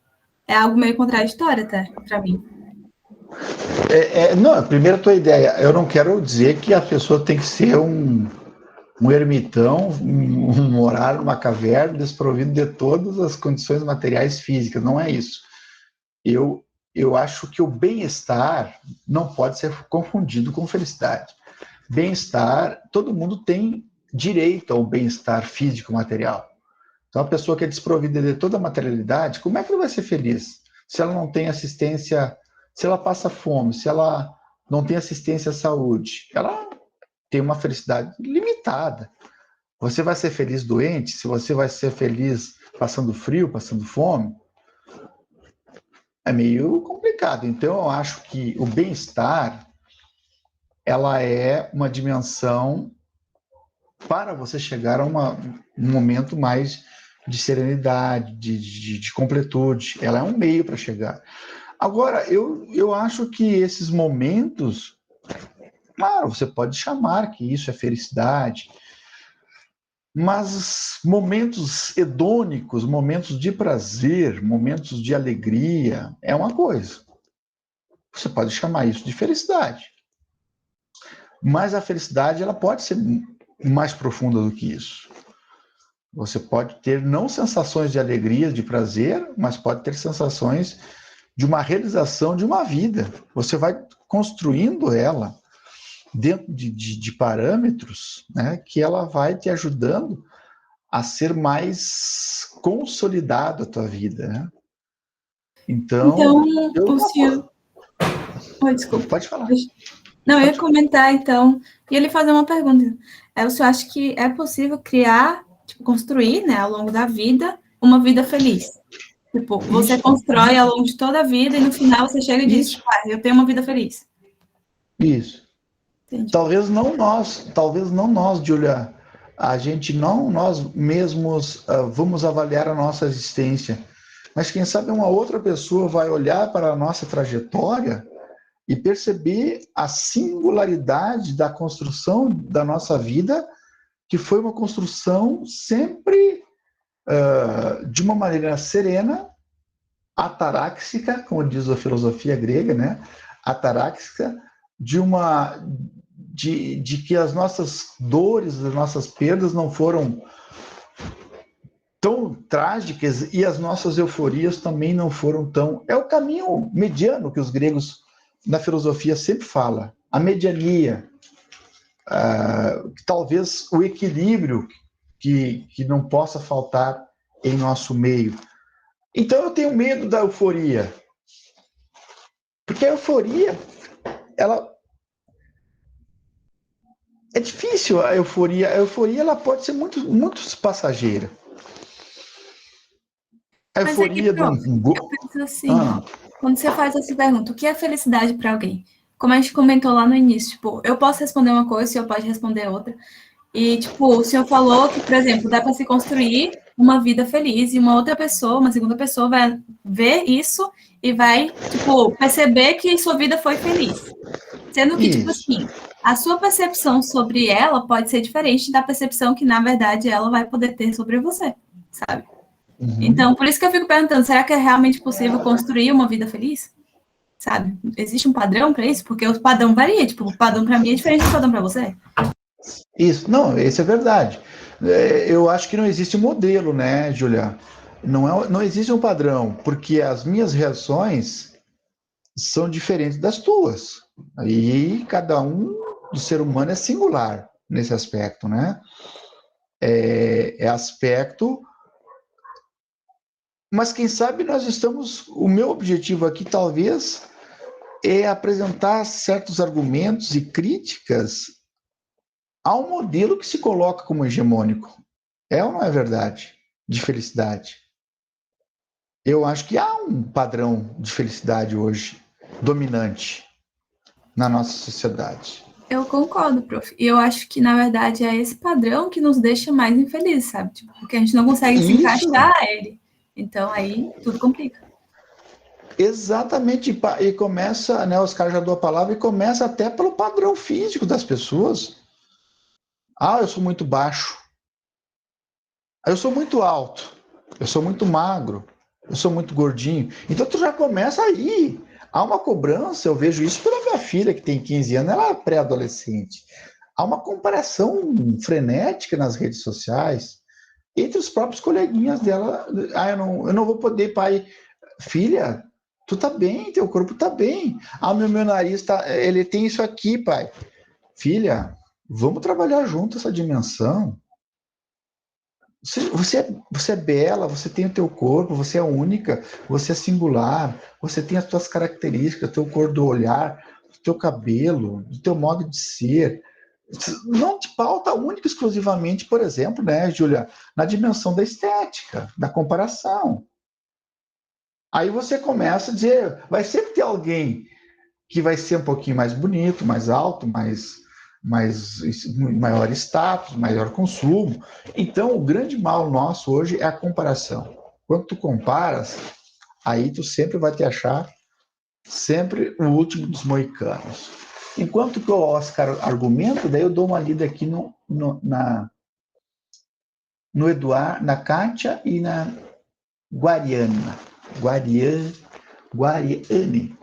É algo meio contraditório até, pra mim. Não, primeiro a tua ideia. Eu não quero dizer que a pessoa tem que ser um ermitão, morar numa caverna, desprovido de todas as condições materiais físicas. Não é isso. Eu acho que o bem-estar não pode ser confundido com felicidade. Bem-estar, todo mundo tem direito ao bem-estar físico material. Então, a pessoa que é desprovida de toda a materialidade, como é que ela vai ser feliz? Se ela não tem assistência, se ela passa fome, se ela não tem assistência à saúde, ela tem uma felicidade limitada. Você vai ser feliz doente? Se você vai ser feliz passando frio, passando fome? É meio complicado. Então, eu acho que o bem-estar, ela é uma dimensão para você chegar a um momento mais de serenidade, de completude. Ela é um meio para chegar. Agora, eu acho que esses momentos, claro, você pode chamar que isso é felicidade, mas momentos hedônicos, momentos de prazer, momentos de alegria, é uma coisa. Você pode chamar isso de felicidade. Mas a felicidade, ela pode ser mais profunda do que isso. Você pode ter não sensações de alegria, de prazer, mas pode ter sensações de uma realização de uma vida. Você vai construindo ela dentro de parâmetros, né, que ela vai te ajudando a ser mais consolidado a tua vida, né? Então o senhor... desculpa. Pode falar. Não, eu ia comentar, então, e ele fazer uma pergunta. O senhor acha que é possível criar, tipo, construir, né, ao longo da vida, uma vida feliz? Tipo, você constrói ao longo de toda a vida e no final você chega e diz, eu tenho uma vida feliz. Isso. Entendi. Talvez não nós, Júlia, nós mesmos vamos avaliar a nossa existência, mas quem sabe uma outra pessoa vai olhar para a nossa trajetória e perceber a singularidade da construção da nossa vida, que foi uma construção sempre de uma maneira serena, ataráxica, como diz a filosofia grega, né? Ataráxica, de que as nossas dores, as nossas perdas não foram tão trágicas e as nossas euforias também não foram tão... É o caminho mediano que os gregos na filosofia sempre falam, a mediania, talvez o equilíbrio que não possa faltar em nosso meio. Então eu tenho medo da euforia. Porque a euforia, ela... É difícil a euforia. A euforia ela pode ser muito, muito passageira. A Mas euforia prof, eu penso assim, quando você faz essa pergunta, o que é felicidade para alguém? Como a gente comentou lá no início, tipo, eu posso responder uma coisa, o senhor pode responder outra. E, tipo, o senhor falou que, por exemplo, dá para se construir uma vida feliz e uma outra pessoa, uma segunda pessoa vai ver isso e vai, tipo, perceber que sua vida foi feliz. Sendo que, tipo assim, a sua percepção sobre ela pode ser diferente da percepção que, na verdade, ela vai poder ter sobre você, sabe? Então, por isso que eu fico perguntando, será que é realmente possível construir uma vida feliz? Sabe? Existe um padrão para isso? Porque o padrão varia, tipo, o padrão para mim é diferente do padrão para você. Isso, não, isso é verdade. Eu acho que não existe um modelo, né, Julia? Não existe um padrão, porque as minhas reações são diferentes das tuas. E cada um do ser humano é singular nesse aspecto, né? É aspecto... Mas quem sabe nós estamos... O meu objetivo aqui, talvez, é apresentar certos argumentos e críticas ao modelo que se coloca como hegemônico. É ou não é verdade? De felicidade. Eu acho que há um padrão de felicidade hoje dominante na nossa sociedade. Eu concordo, prof. E eu acho que, na verdade, é esse padrão que nos deixa mais infelizes, sabe? Tipo, porque a gente não consegue se encaixar a ele. Então, aí, tudo complica. Exatamente. E começa, né, Oscar já deu a palavra, e começa até pelo padrão físico das pessoas. Ah, eu sou muito baixo. Eu sou muito alto. Eu sou muito magro. Eu sou muito gordinho. Então, tu já começa aí. Há uma cobrança, eu vejo isso pela minha filha, que tem 15 anos, ela é pré-adolescente. Há uma comparação frenética nas redes sociais entre os próprios coleguinhas dela. Ah, eu não vou poder, pai. Filha, tu tá bem, teu corpo tá bem. Ah, meu nariz tá, ele tem isso aqui, pai. Filha, vamos trabalhar junto essa dimensão. Você é bela, você tem o teu corpo, você é única, você é singular, você tem as tuas características, teu cor do olhar, do teu cabelo, do teu modo de ser. Não te pauta única e exclusivamente, por exemplo, né, Júlia, na dimensão da estética, da comparação. Aí você começa a dizer, vai sempre ter alguém que vai ser um pouquinho mais bonito, mais alto, maior status, maior consumo. Então, o grande mal nosso hoje é a comparação. Quando tu comparas, aí tu sempre vai te achar sempre o último dos moicanos. Enquanto que o Oscar argumenta, daí eu dou uma lida aqui no Eduardo, na Kátia e na Guariane.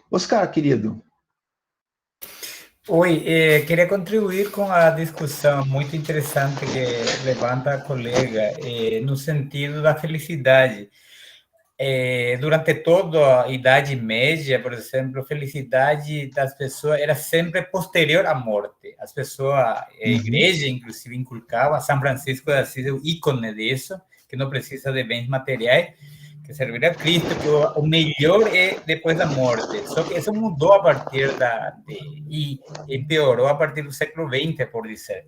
Oscar, querido. Oi, queria contribuir com a discussão muito interessante que levanta a colega, no sentido da felicidade. Durante toda a Idade Média, por exemplo, a felicidade das pessoas era sempre posterior à morte. As pessoas, a igreja, inclusive, inculcava, São Francisco de Assis é o ícone disso, que não precisa de bens materiais, que servir a Cristo, que o melhor é depois da morte. Só que isso mudou a partir e empeorou a partir do século XX, por dizer.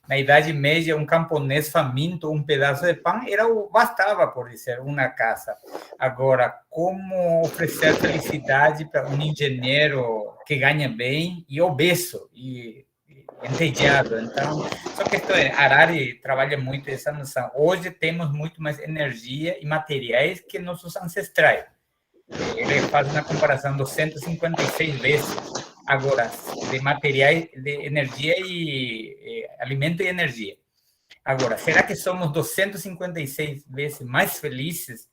Na Idade Média, um camponês faminto, um pedaço de pão bastava, por dizer, uma casa. Agora, como oferecer felicidade para um engenheiro que ganha bem e obeso e entediado? Então, só que Harari trabalha muito essa noção. Hoje temos muito mais energia e materiais que nossos ancestrais. Ele faz uma comparação de 156 vezes agora de materiais, de energia e alimento e energia. Agora, será que somos 256 vezes mais felizes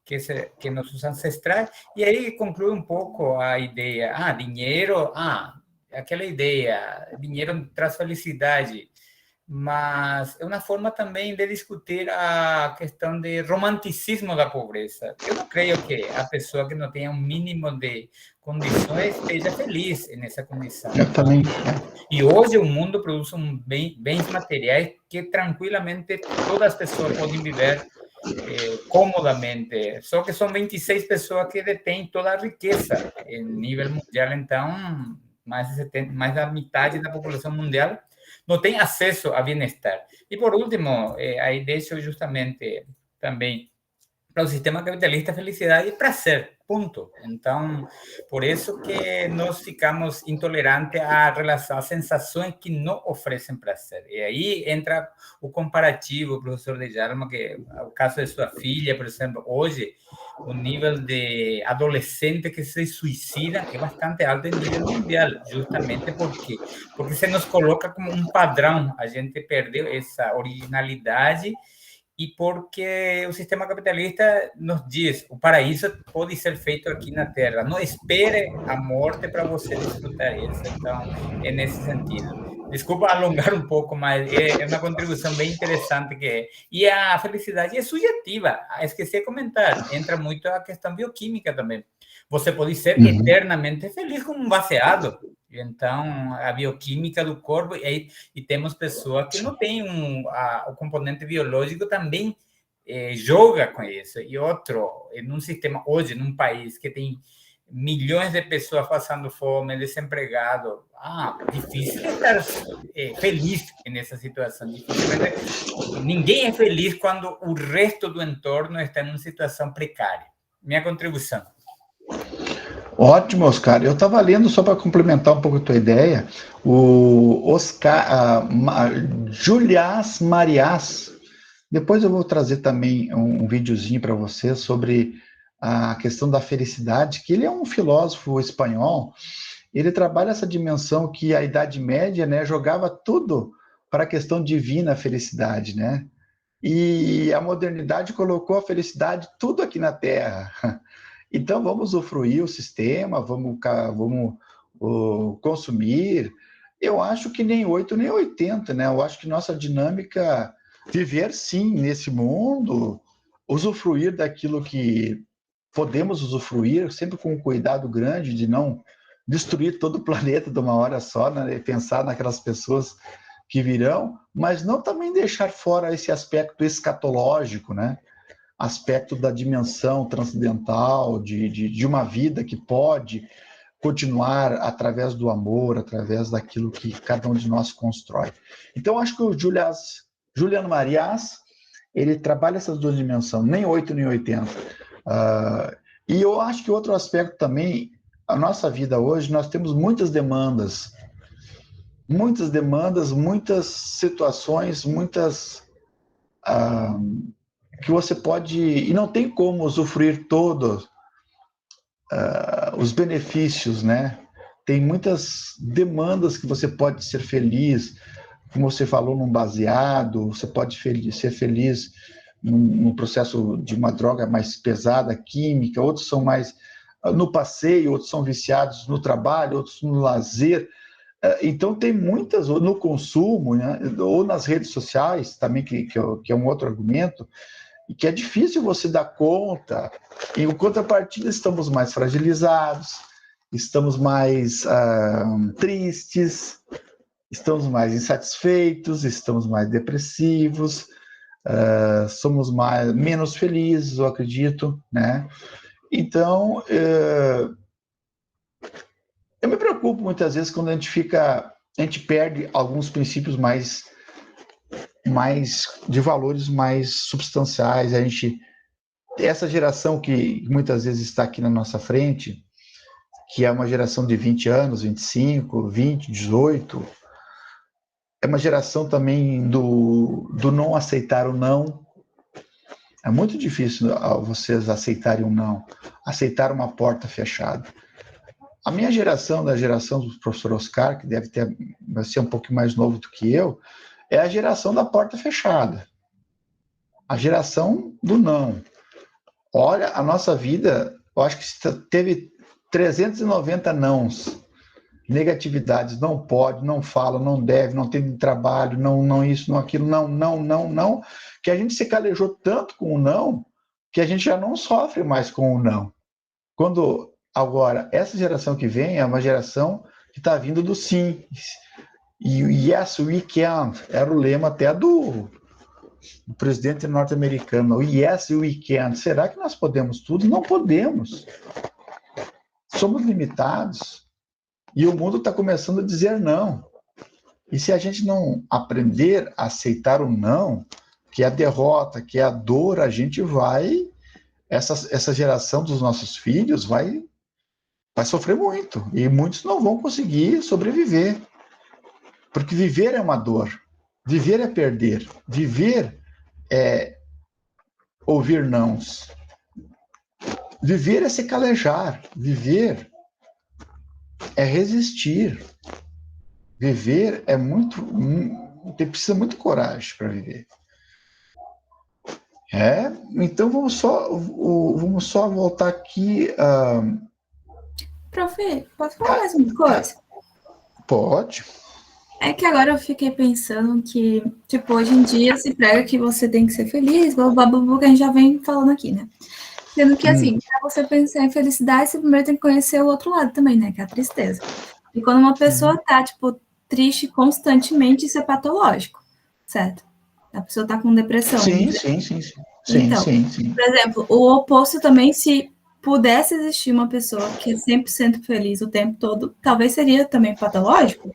que nossos ancestrais? E aí conclui um pouco a ideia, dinheiro, aquela ideia, dinheiro traz felicidade. mas é uma forma também de discutir a questão de romanticismo da pobreza. Eu não creio que a pessoa que não tenha um mínimo de condições esteja feliz nessa condição. Eu também. E hoje o mundo produz bens materiais que tranquilamente todas as pessoas podem viver comodamente. Só que são 26 pessoas que detêm toda a riqueza em nível mundial. Então, mais da metade da população mundial não tem acesso a bem-estar. E, por último, aí deixo justamente também para o sistema capitalista felicidade e prazer, ponto. Então, por isso que nós ficamos intolerantes a sensações que não oferecem prazer. E aí entra o comparativo, professor Djalma, que o caso de sua filha, por exemplo, hoje, o nível de adolescente que se suicida é bastante alto em nível mundial, justamente porque se nos coloca como um padrão, a gente perdeu essa originalidade e porque o sistema capitalista nos diz o paraíso pode ser feito aqui na Terra. Não espere a morte para você desfrutar isso. Então, é nesse sentido. Desculpa alongar um pouco, mas é uma contribuição bem interessante que é. E a felicidade é subjetiva. Esqueci de comentar. Entra muito a questão bioquímica também. Você pode ser eternamente feliz como um baseado. Então, a bioquímica do corpo, e temos pessoas que não têm o componente biológico também joga com isso. E outro, num sistema, hoje, num país que tem milhões de pessoas passando fome, desempregado, difícil estar feliz nessa situação. Ninguém é feliz quando o resto do entorno está em uma situação precária. Minha contribuição. Ótimo, Oscar. Eu estava lendo, só para complementar um pouco a tua ideia, o Juliás Marias. Depois eu vou trazer também um videozinho para você sobre a questão da felicidade, que ele é um filósofo espanhol. Ele trabalha essa dimensão que a Idade Média, né, jogava tudo para a questão divina, a felicidade, né? E a modernidade colocou a felicidade tudo aqui na Terra. Então, vamos usufruir o sistema, vamos consumir. Eu acho que nem 8, nem 80, né? Eu acho que nossa dinâmica, viver sim nesse mundo, usufruir daquilo que podemos usufruir, sempre com um cuidado grande de não destruir todo o planeta de uma hora só, né? Pensar naquelas pessoas que virão, mas não também deixar fora esse aspecto escatológico, né? Aspecto da dimensão transcendental, de uma vida que pode continuar através do amor, através daquilo que cada um de nós constrói. Então, acho que o Juliano Marias, ele trabalha essas duas dimensões, nem 8 nem 80. E eu acho que outro aspecto também, a nossa vida hoje, nós temos muitas demandas, muitas situações, muitas... que você pode, e não tem como usufruir todos os benefícios, né? Tem muitas demandas que você pode ser feliz, como você falou, num baseado, você pode ser feliz num processo de uma droga mais pesada, química, outros são mais no passeio, outros são viciados no trabalho, outros no lazer. Então, tem muitas, no consumo, né? Ou nas redes sociais, também, que é um outro argumento, e que é difícil você dar conta. Em contrapartida, estamos mais fragilizados, estamos mais tristes, estamos mais insatisfeitos, estamos mais depressivos, somos menos felizes, eu acredito, né? Então, eu me preocupo muitas vezes quando a gente perde alguns princípios mais de valores mais substanciais. Essa geração que muitas vezes está aqui na nossa frente, que é uma geração de 20 anos, 25, 20, 18, é uma geração também do não aceitar o não. É muito difícil vocês aceitarem um não, aceitar uma porta fechada. A minha geração, da geração do professor Oscar, que vai ser um pouco mais novo do que eu, é a geração da porta fechada. A geração do não. Olha, a nossa vida, eu acho que teve 390 nãos. negatividades, não pode, não fala, não deve, não tem trabalho, não isso, não aquilo, não, que a gente se calejou tanto com o não, que a gente já não sofre mais com o não. Quando, agora, essa geração que vem é uma geração que está vindo do sim. E o yes, we can, era o lema até do presidente norte-americano. O yes, we can. Será que nós podemos tudo? Não podemos. Somos limitados. E o mundo está começando a dizer não. E se a gente não aprender a aceitar o não, que é a derrota, que é a dor, a gente vai... Essa geração dos nossos filhos vai sofrer muito. E muitos não vão conseguir sobreviver. Porque viver é uma dor. Viver é perder. Viver é ouvir nãos. Viver é se calejar. Viver é resistir. Viver é muito... precisa muito coragem para viver. Então vamos só voltar aqui. Prof, posso falar mais uma coisa? Pode. É que agora eu fiquei pensando que, tipo, hoje em dia se prega que você tem que ser feliz, blá, blá, blá, blá, que a gente já vem falando aqui, né? Sendo que, assim, para você pensar em felicidade, você primeiro tem que conhecer o outro lado também, né? Que é a tristeza. E quando uma pessoa tá, tipo, triste constantemente, isso é patológico, certo? A pessoa tá com depressão. Sim. Então, por exemplo, o oposto também, se pudesse existir uma pessoa que é 100% feliz o tempo todo, talvez seria também patológico,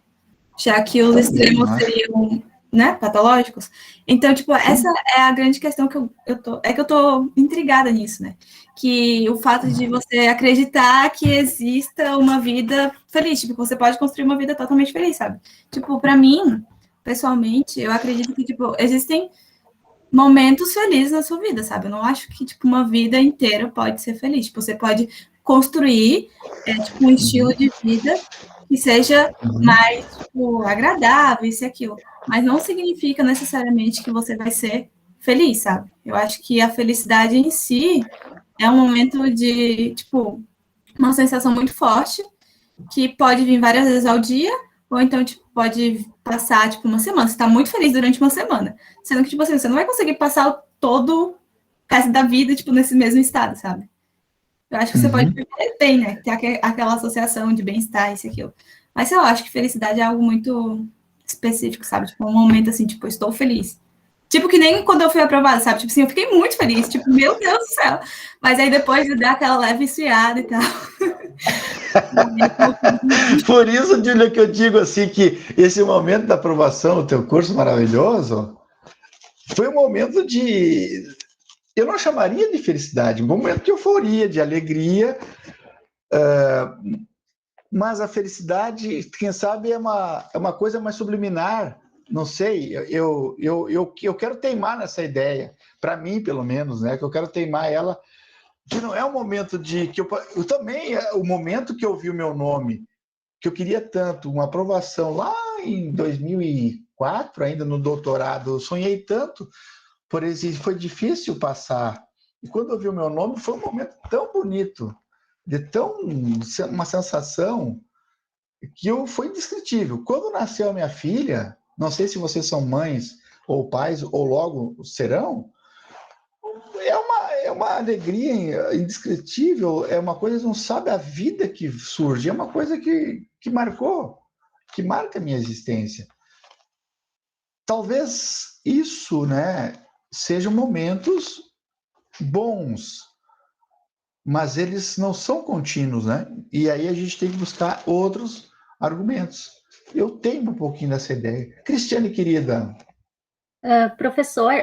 já que os extremos seriam, né, patológicos. Então, tipo, essa é a grande questão que eu tô intrigada nisso, né? Que o fato de você acreditar que exista uma vida feliz, tipo, você pode construir uma vida totalmente feliz, sabe? Tipo, para mim, pessoalmente, eu acredito que, tipo, existem momentos felizes na sua vida, sabe? Eu não acho que, tipo, uma vida inteira pode ser feliz. Tipo, você pode construir, tipo, um estilo de vida que seja mais, tipo, agradável, isso e aquilo. Mas não significa necessariamente que você vai ser feliz, sabe? Eu acho que a felicidade em si é um momento de, tipo, uma sensação muito forte, que pode vir várias vezes ao dia, ou então, tipo, pode passar, tipo, uma semana. Você está muito feliz durante uma semana. Sendo que, tipo assim, você não vai conseguir passar todo o resto da vida, tipo, nesse mesmo estado, sabe? Eu acho que você pode perder bem, né? Ter aquela associação de bem-estar, isso e aquilo. Mas, sei lá, eu acho que felicidade é algo muito específico, sabe? Tipo, um momento assim, tipo, eu estou feliz. Tipo, que nem quando eu fui aprovada, sabe? Tipo assim, eu fiquei muito feliz. Tipo, meu Deus do céu. Mas aí depois de dar aquela leve esfriada e tal... Por isso, Júlia, que eu digo assim, que esse momento da aprovação do teu curso maravilhoso foi um momento de... Eu não chamaria de felicidade, um momento de euforia, de alegria, mas a felicidade, quem sabe, é uma coisa mais subliminar. Não sei, eu quero teimar nessa ideia, para mim, pelo menos, né? Que eu quero teimar ela, que não é um momento de... que eu também, o momento que eu vi o meu nome, que eu queria tanto, uma aprovação lá em 2004, ainda no doutorado, eu sonhei tanto, por exemplo, foi difícil passar. E quando eu vi o meu nome, foi um momento tão bonito, uma sensação que foi indescritível. Quando nasceu a minha filha, não sei se vocês são mães ou pais, ou logo serão, é uma alegria indescritível, é uma coisa, não sabe a vida que surge, é uma coisa que marca a minha existência. Talvez isso, né, sejam momentos bons, mas eles não são contínuos, né? E aí a gente tem que buscar outros argumentos. Eu tenho um pouquinho dessa ideia. Cristiane, querida. Professor,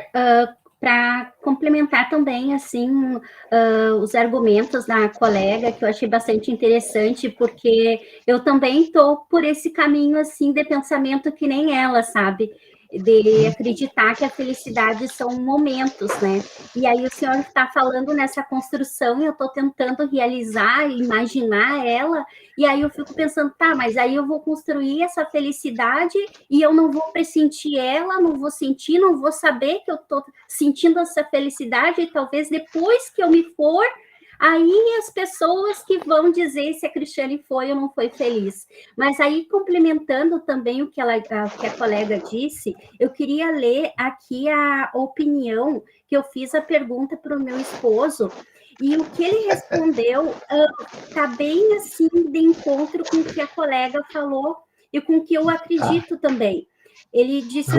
para complementar também, assim, os argumentos da colega, que eu achei bastante interessante, porque eu também estou por esse caminho, assim, de pensamento que nem ela, sabe? De acreditar que a felicidade são momentos, né? E aí o senhor está falando nessa construção e eu estou tentando realizar, imaginar ela, e aí eu fico pensando, tá, mas aí eu vou construir essa felicidade e eu não vou pressentir ela, não vou sentir, não vou saber que eu estou sentindo essa felicidade, e talvez depois que eu me for, Aí as pessoas que vão dizer se a Cristiane foi ou não foi feliz. Mas aí, complementando também o que a colega disse, eu queria ler aqui a opinião que eu fiz a pergunta para o meu esposo, e o que ele respondeu está bem assim de encontro com o que a colega falou e com o que eu acredito também. Ele disse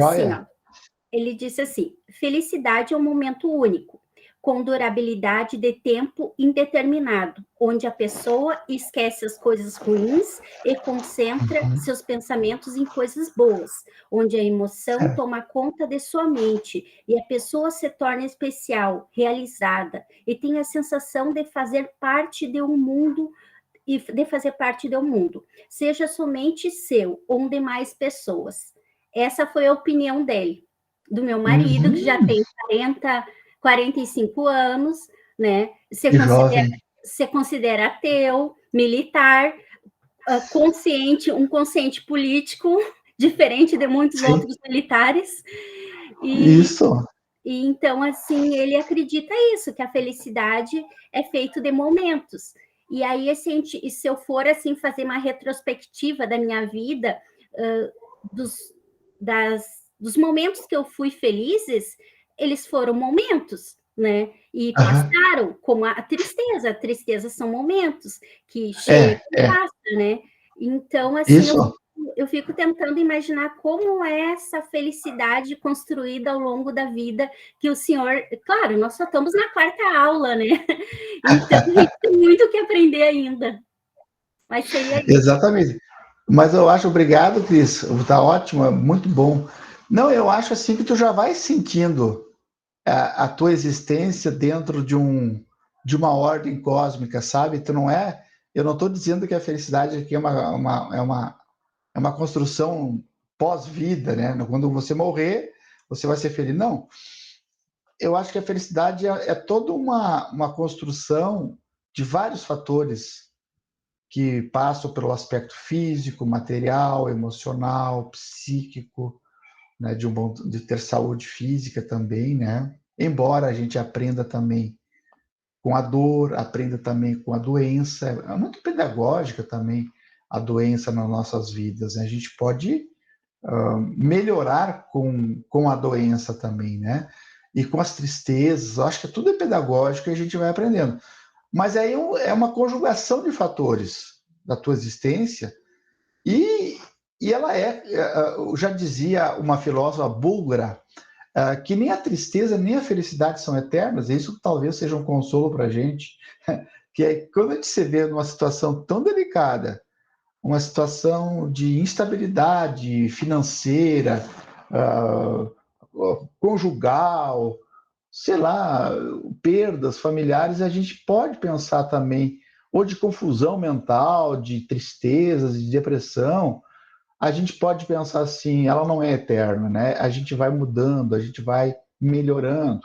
assim, felicidade é um momento único, com durabilidade de tempo indeterminado, onde a pessoa esquece as coisas ruins e concentra seus pensamentos em coisas boas, onde a emoção toma conta de sua mente e a pessoa se torna especial, realizada e tem a sensação de fazer parte de um mundo, seja somente seu ou de mais pessoas. Essa foi a opinião dele, do meu marido, que já tem 45 anos, né? Se considera ateu, militar, um consciente político, diferente de muitos outros militares. Isso. E então, assim, ele acredita isso, que a felicidade é feita de momentos. E aí, se eu for, assim, fazer uma retrospectiva da minha vida, dos momentos que eu fui felizes, eles foram momentos, né? E passaram, como a tristeza. A tristeza são momentos que chegam e passam, né? Então, assim, eu fico tentando imaginar como é essa felicidade construída ao longo da vida, que o senhor... Claro, nós só estamos na 4ª aula, né? Então, a gente tem muito o que aprender ainda. Mas seria isso. Exatamente. Mas eu acho, obrigado, Cris, está ótimo, muito bom. Não, eu acho assim que tu já vai sentindo a tua existência dentro de uma ordem cósmica, sabe? Tu não é... Eu não estou dizendo que a felicidade aqui é uma construção pós-vida, né? Quando você morrer, você vai ser feliz. Não. Eu acho que a felicidade é toda uma construção de vários fatores que passam pelo aspecto físico, material, emocional, psíquico, né? De ter saúde física também, né? Embora a gente aprenda também com a dor, aprenda também com a doença. É muito pedagógica também a doença nas nossas vidas, né? A gente pode melhorar com a doença também, né? E com as tristezas, eu acho que tudo é pedagógico e a gente vai aprendendo. Mas aí é uma conjugação de fatores da tua existência e ela já dizia uma filósofa búlgara, que nem a tristeza nem a felicidade são eternas, e isso talvez seja um consolo para a gente, que é quando a gente se vê numa situação tão delicada, uma situação de instabilidade financeira, conjugal, sei lá, perdas familiares, a gente pode pensar também, ou de confusão mental, de tristezas, de depressão, a gente pode pensar assim, ela não é eterna, né? A gente vai mudando, a gente vai melhorando.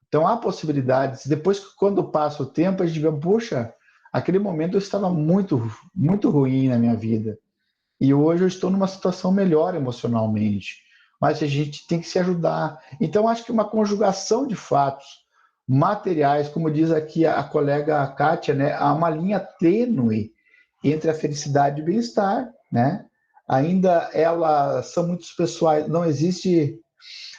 Então, há possibilidades. Depois, quando passa o tempo, a gente vê, poxa, aquele momento eu estava muito, muito ruim na minha vida. E hoje eu estou numa situação melhor emocionalmente. Mas a gente tem que se ajudar. Então, acho que uma conjugação de fatos materiais, como diz aqui a colega Kátia, né? Há uma linha tênue entre a felicidade e o bem-estar, né? Ainda elas são muito pessoais, não existe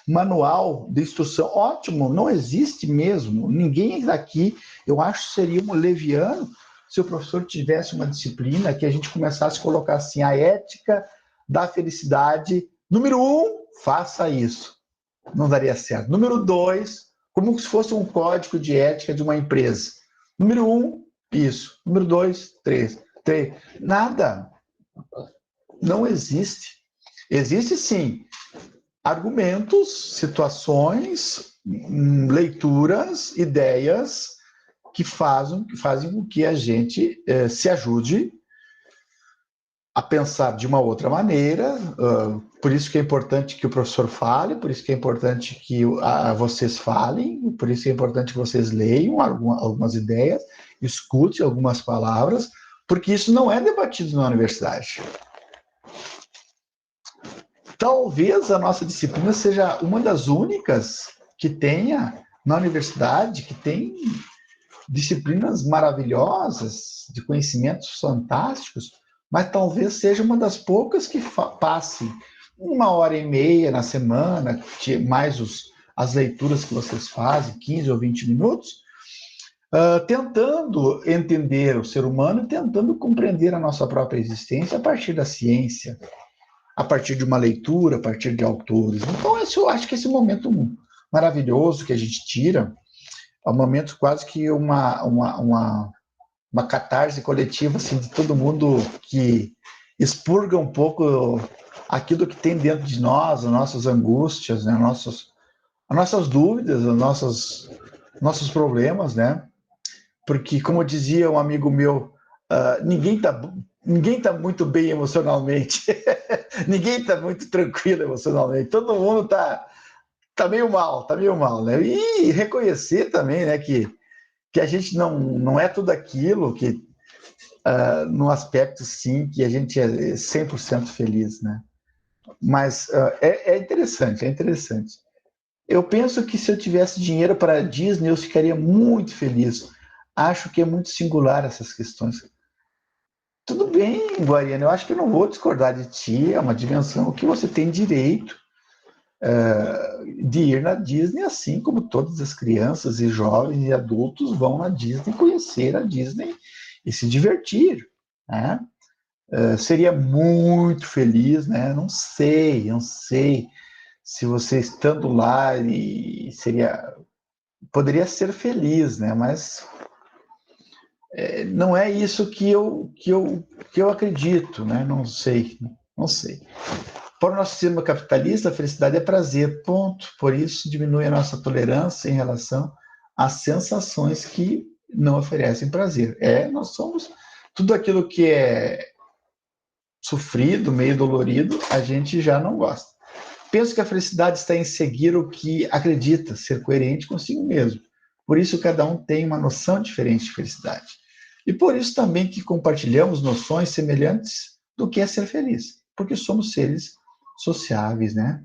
manual de instrução. Ótimo, não existe mesmo. Ninguém daqui, eu acho que seria um leviano se o professor tivesse uma disciplina que a gente começasse a colocar assim, a ética da felicidade. Número 1, faça isso. Não daria certo. Número 2, como se fosse um código de ética de uma empresa. Número 1, isso. Número 2, 3. Nada. Não existe. Existe sim argumentos, situações, leituras, ideias que fazem com que a gente se ajude a pensar de uma outra maneira. Por isso que é importante que o professor fale, por isso que é importante que vocês falem, por isso que é importante que vocês leiam algumas ideias, escutem algumas palavras, porque isso não é debatido na universidade. Talvez a nossa disciplina seja uma das únicas que tenha na universidade, que tem disciplinas maravilhosas, de conhecimentos fantásticos, mas talvez seja uma das poucas que passe 1h30 na semana, mais as leituras que vocês fazem, 15 ou 20 minutos, tentando entender o ser humano e tentando compreender a nossa própria existência a partir da ciência, a partir de uma leitura, a partir de autores. Então, eu acho que esse momento maravilhoso que a gente tira é um momento quase que uma catarse coletiva assim, de todo mundo que expurga um pouco aquilo que tem dentro de nós, as nossas angústias, né? as nossas dúvidas, os nossos problemas, né? Porque, como dizia um amigo meu, ninguém tá muito bem emocionalmente, ninguém está muito tranquilo emocionalmente, todo mundo tá meio mal, né? E reconhecer também, né, que a gente não é tudo aquilo que, no aspecto, sim, que a gente é 100% feliz, né? Mas é interessante, é interessante. Eu penso que se eu tivesse dinheiro para a Disney, eu ficaria muito feliz. Acho que é muito singular essas questões. Tudo bem, Guariana, eu acho que eu não vou discordar de ti, é uma dimensão que você tem direito de ir na Disney, assim como todas as crianças e jovens e adultos vão na Disney conhecer a Disney e se divertir, né? Seria muito feliz, né? Não sei se você estando lá poderia ser feliz, né? Mas não é isso que eu acredito, né? Não sei. Para o nosso sistema capitalista, a felicidade é prazer, ponto. Por isso, diminui a nossa tolerância em relação às sensações que não oferecem prazer. Nós somos tudo aquilo que é sofrido, meio dolorido, a gente já não gosta. Penso que a felicidade está em seguir o que acredita, ser coerente consigo mesmo. Por isso, cada um tem uma noção diferente de felicidade. E por isso também que compartilhamos noções semelhantes do que é ser feliz, porque somos seres sociáveis, né?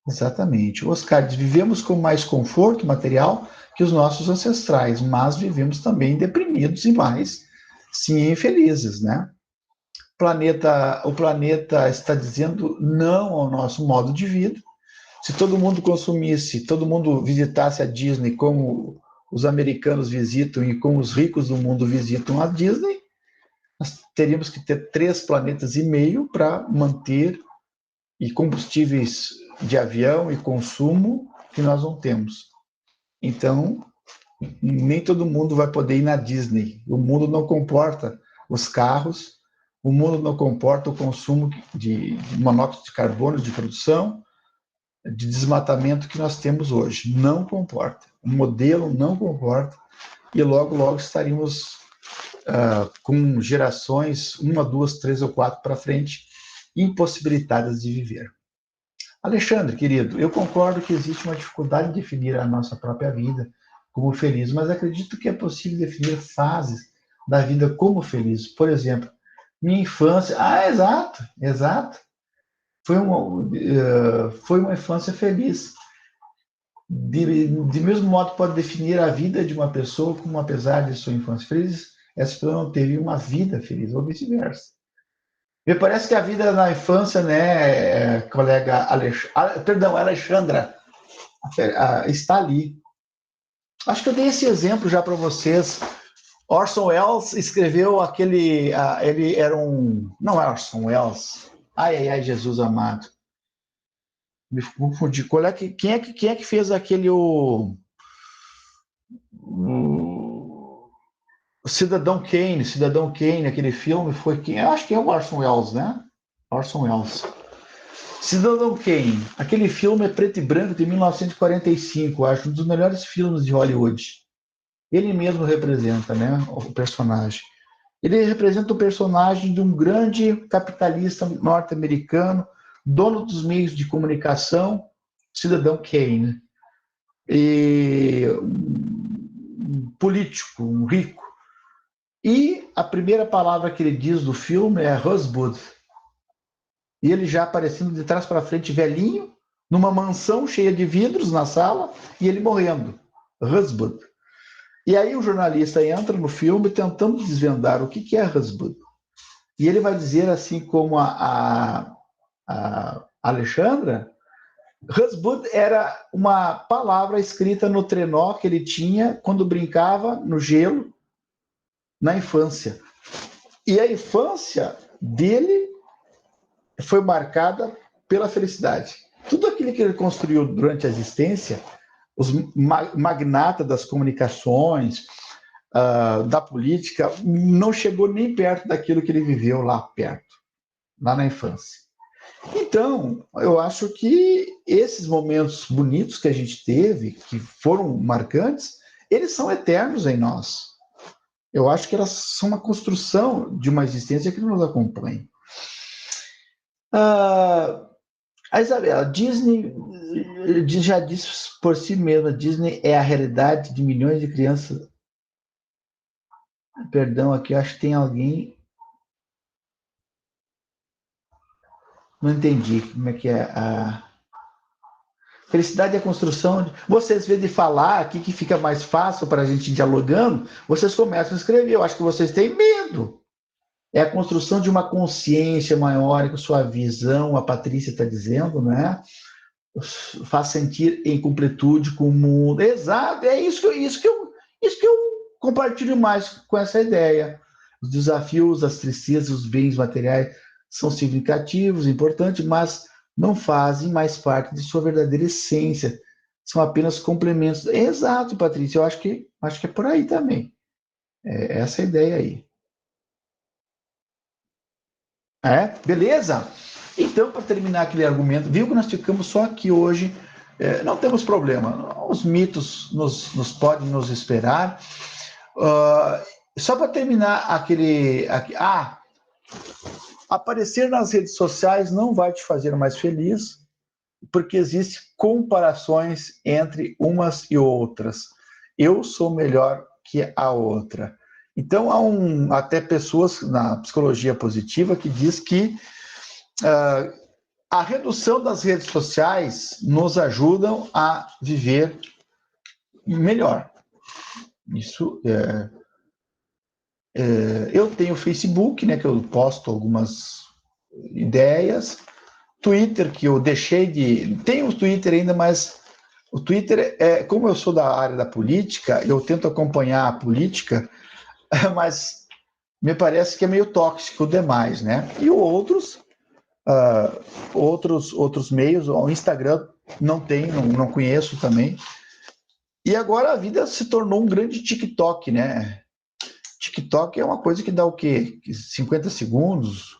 Exatamente. Oscar diz, vivemos com mais conforto material que os nossos ancestrais, mas vivemos também deprimidos e mais, sim, infelizes, né? O planeta está dizendo não ao nosso modo de vida. Se todo mundo consumisse, todo mundo visitasse a Disney como os americanos visitam e como os ricos do mundo visitam a Disney, nós teríamos que ter 3,5 planetas para manter e combustíveis de avião e consumo que nós não temos. Então, nem todo mundo vai poder ir na Disney. O mundo não comporta os carros, o mundo não comporta o consumo de monóxido de carbono de produção, de desmatamento que nós temos hoje. Não comporta. O modelo não comporta e logo estaríamos com gerações, 1, 2, 3 ou 4 para frente, impossibilitadas de viver. Alexandre, querido, eu concordo que existe uma dificuldade em definir a nossa própria vida como feliz, mas acredito que é possível definir fases da vida como feliz. Por exemplo, minha infância... exato. Foi uma infância feliz. De mesmo modo, pode definir a vida de uma pessoa como, apesar de sua infância feliz, essa pessoa não teve uma vida feliz, ou vice-versa. Me parece que a vida na infância, né, colega Alexandra, está ali. Acho que eu dei esse exemplo já para vocês. Orson Welles escreveu aquele... ele era um... Não é Orson Welles. Ai, Jesus amado. Me confundi. Quem é que fez aquele... O Cidadão Kane, aquele filme, foi quem? Eu acho que é o Orson Welles, né? Orson Welles. Cidadão Kane, aquele filme é preto e branco de 1945, acho um dos melhores filmes de Hollywood. Ele mesmo representa, né, o personagem. Ele representa o personagem de um grande capitalista norte-americano, dono dos meios de comunicação, Cidadão Kane. E um político, um rico. E a primeira palavra que ele diz do filme é Rosebud. E ele já aparecendo de trás para frente, velhinho, numa mansão cheia de vidros na sala, e ele morrendo. Rosebud. E aí o jornalista entra no filme tentando desvendar o que é Rosbud. E ele vai dizer, assim como a Alexandra, Rosbud era uma palavra escrita no trenó que ele tinha quando brincava no gelo na infância. E a infância dele foi marcada pela felicidade. Tudo aquilo que ele construiu durante a existência, os magnatas das comunicações, da política, não chegou nem perto daquilo que ele viveu lá perto, lá na infância. Então, eu acho que esses momentos bonitos que a gente teve, que foram marcantes, eles são eternos em nós. Eu acho que elas são uma construção de uma existência que nos acompanha. A Isabela, Disney já disse por si mesma, Disney é a realidade de milhões de crianças. Perdão, aqui acho que tem alguém... Não entendi como é que é a... Felicidade é a construção... Vocês, vê de falar aqui que fica mais fácil para a gente ir dialogando, vocês começam a escrever. Eu acho que vocês têm medo. É a construção de uma consciência maior, com sua visão, a Patrícia está dizendo, né? Faz sentir em completude com o mundo. Exato, é isso que eu compartilho mais com essa ideia. Os desafios, as tristezas, os bens materiais são significativos, importantes, mas não fazem mais parte de sua verdadeira essência. São apenas complementos. Exato, Patrícia, eu acho que é por aí também. É essa a ideia aí. Beleza? Então, para terminar aquele argumento, viu que nós ficamos só aqui hoje, não temos problema, os mitos podem nos esperar. Só para terminar aparecer nas redes sociais não vai te fazer mais feliz, porque existem comparações entre umas e outras. Eu sou melhor que a outra. Então, há até pessoas na psicologia positiva que diz que a redução das redes sociais nos ajudam a viver melhor. Isso eu tenho Facebook, né, que eu posto algumas ideias, Twitter, que eu deixei de... Tenho o Twitter ainda, mas o Twitter, como eu sou da área da política, eu tento acompanhar a política, mas me parece que é meio tóxico demais, né? E outros meios, o Instagram não conheço também. E agora a vida se tornou um grande TikTok, né? TikTok é uma coisa que dá o quê? 50 segundos,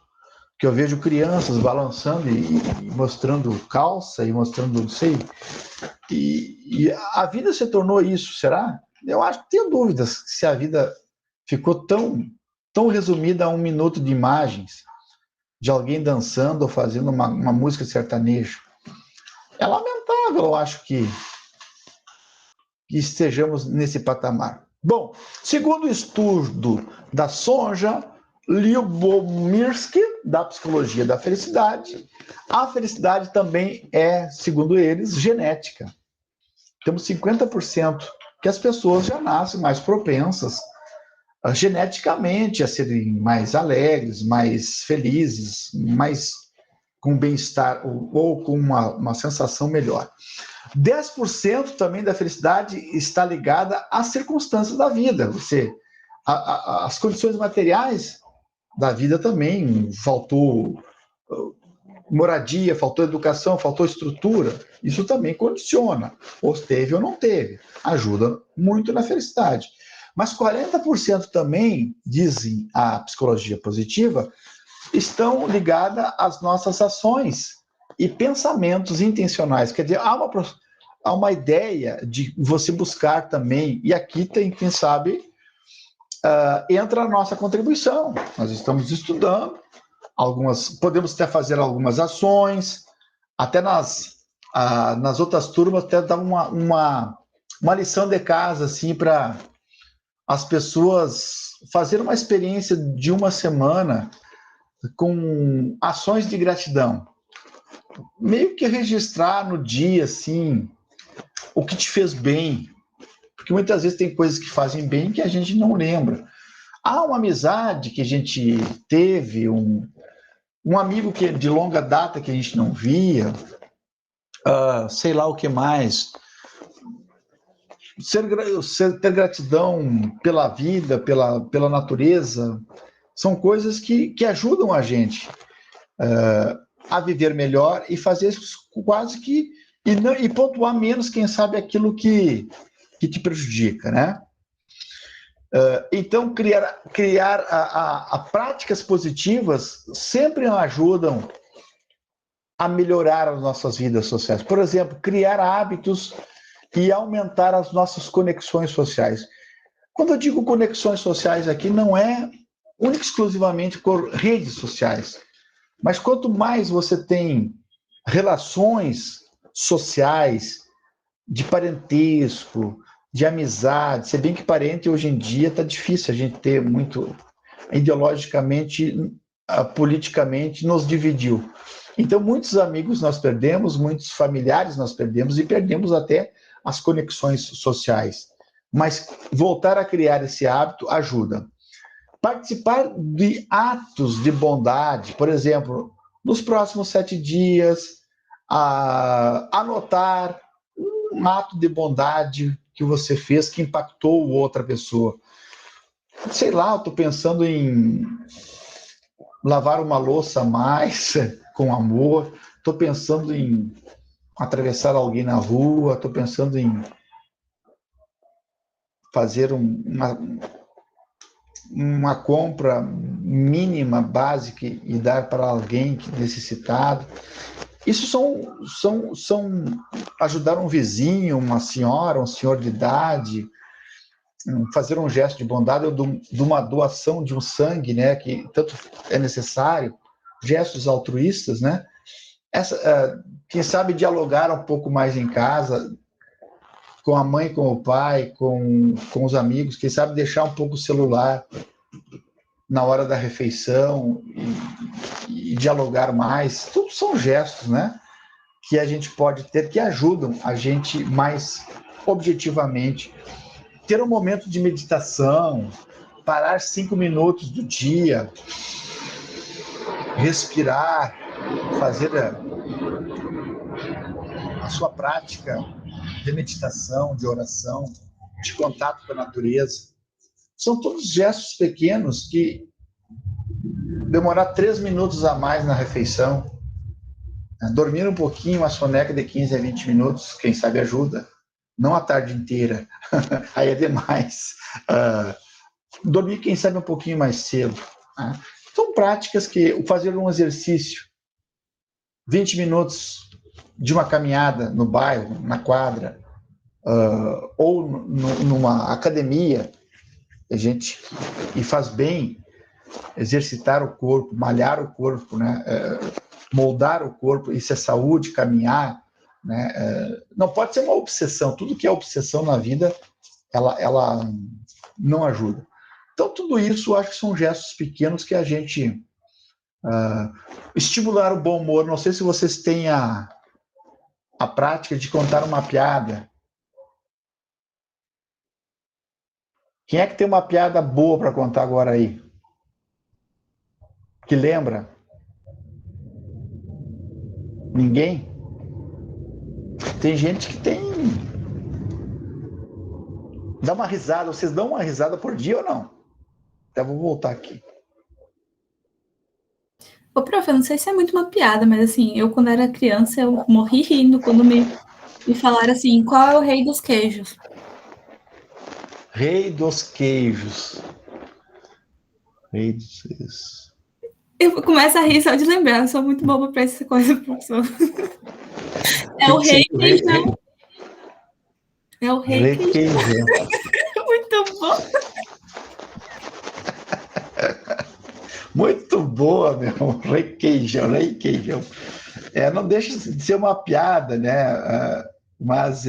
que eu vejo crianças balançando e mostrando calça e mostrando, não sei. E a vida se tornou isso, será? Eu acho que tenho dúvidas se a vida ficou tão resumida a 1 minuto de imagens de alguém dançando ou fazendo uma música sertanejo. É lamentável, eu acho que estejamos nesse patamar. Bom, segundo o estudo da Sonja Lyubomirsky, da psicologia da felicidade, a felicidade também é, segundo eles, genética. Temos 50% que as pessoas já nascem mais propensas geneticamente a serem mais alegres, mais felizes, mais com bem-estar ou com uma sensação melhor. 10% também da felicidade está ligada às circunstâncias da vida. As condições materiais da vida também, faltou moradia, faltou educação, faltou estrutura, isso também condiciona, ou teve ou não teve, ajuda muito na felicidade. Mas 40% também, dizem a psicologia positiva, estão ligadas às nossas ações e pensamentos intencionais. Quer dizer, há uma ideia de você buscar também, e aqui tem, quem sabe, entra a nossa contribuição. Nós estamos estudando, podemos até fazer algumas ações, até nas outras turmas, até dar uma lição de casa, assim, para as pessoas fazerem uma experiência de uma semana com ações de gratidão. Meio que registrar no dia, assim, o que te fez bem, Porque muitas vezes tem coisas que fazem bem que a gente não lembra. Há uma amizade que a gente teve, um amigo que de longa data que a gente não via, sei lá o que mais. Ter gratidão pela vida, pela natureza, são coisas que ajudam a gente a viver melhor e fazer quase que... E pontuar menos, quem sabe, aquilo que te prejudica, né? Então, criar práticas positivas sempre ajudam a melhorar as nossas vidas sociais. Por exemplo, criar hábitos e aumentar as nossas conexões sociais. Quando eu digo conexões sociais aqui, não é única e exclusivamente por redes sociais, mas quanto mais você tem relações sociais, de parentesco, de amizade, se bem que parente hoje em dia está difícil a gente ter muito, ideologicamente, politicamente, nos dividiu. Então, muitos amigos nós perdemos, muitos familiares nós perdemos e perdemos até as conexões sociais. Mas voltar a criar esse hábito ajuda. Participar de atos de bondade, por exemplo, nos próximos 7 dias, anotar um ato de bondade que você fez que impactou outra pessoa. Sei lá, eu estou pensando em lavar uma louça a mais com amor, estou pensando em atravessar alguém na rua, estou pensando em fazer uma compra mínima, básica e dar para alguém necessitado. Isso são ajudar um vizinho, uma senhora, um senhor de idade, fazer um gesto de bondade ou de uma doação de um sangue, né, que tanto é necessário, gestos altruístas, né? Quem sabe dialogar um pouco mais em casa, com a mãe, com o pai, com os amigos, quem sabe deixar um pouco o celular na hora da refeição e dialogar mais. Tudo são gestos, né, que a gente pode ter, que ajudam a gente mais objetivamente. Ter um momento de meditação, parar 5 minutos do dia, respirar, fazer a sua prática de meditação, de oração, de contato com a natureza. São todos gestos pequenos que demorar 3 minutos a mais na refeição, dormir um pouquinho, uma soneca de 15 a 20 minutos, quem sabe ajuda. Não a tarde inteira, aí é demais. Dormir, quem sabe, um pouquinho mais cedo. Né? São práticas que fazer um exercício, 20 minutos de uma caminhada no bairro, na quadra, ou numa academia, e faz bem exercitar o corpo, malhar o corpo, né? Moldar o corpo, isso é saúde, caminhar, né? Não pode ser uma obsessão. Tudo que é obsessão na vida, ela não ajuda. Então, tudo isso, eu acho que são gestos pequenos que a gente... estimular o bom humor. Não sei se vocês têm a prática de contar uma piada. Quem é que tem uma piada boa para contar agora aí? Que lembra? Ninguém? Tem gente que tem... Dá uma risada. Vocês dão uma risada por dia ou não? Até vou voltar aqui. Ô, prof, eu não sei se é muito uma piada, mas assim, eu quando era criança, eu morri rindo quando me falaram assim, qual é o rei dos queijos? Rei dos queijos. Rei dos queijos. Eu começo a rir só de lembrar, eu sou muito boba pra essa coisa, professor. É o rei queijão. É o rei queijão. Muito bom. Muito boa, meu. Rei queijão. Não deixa de ser uma piada, né? Mas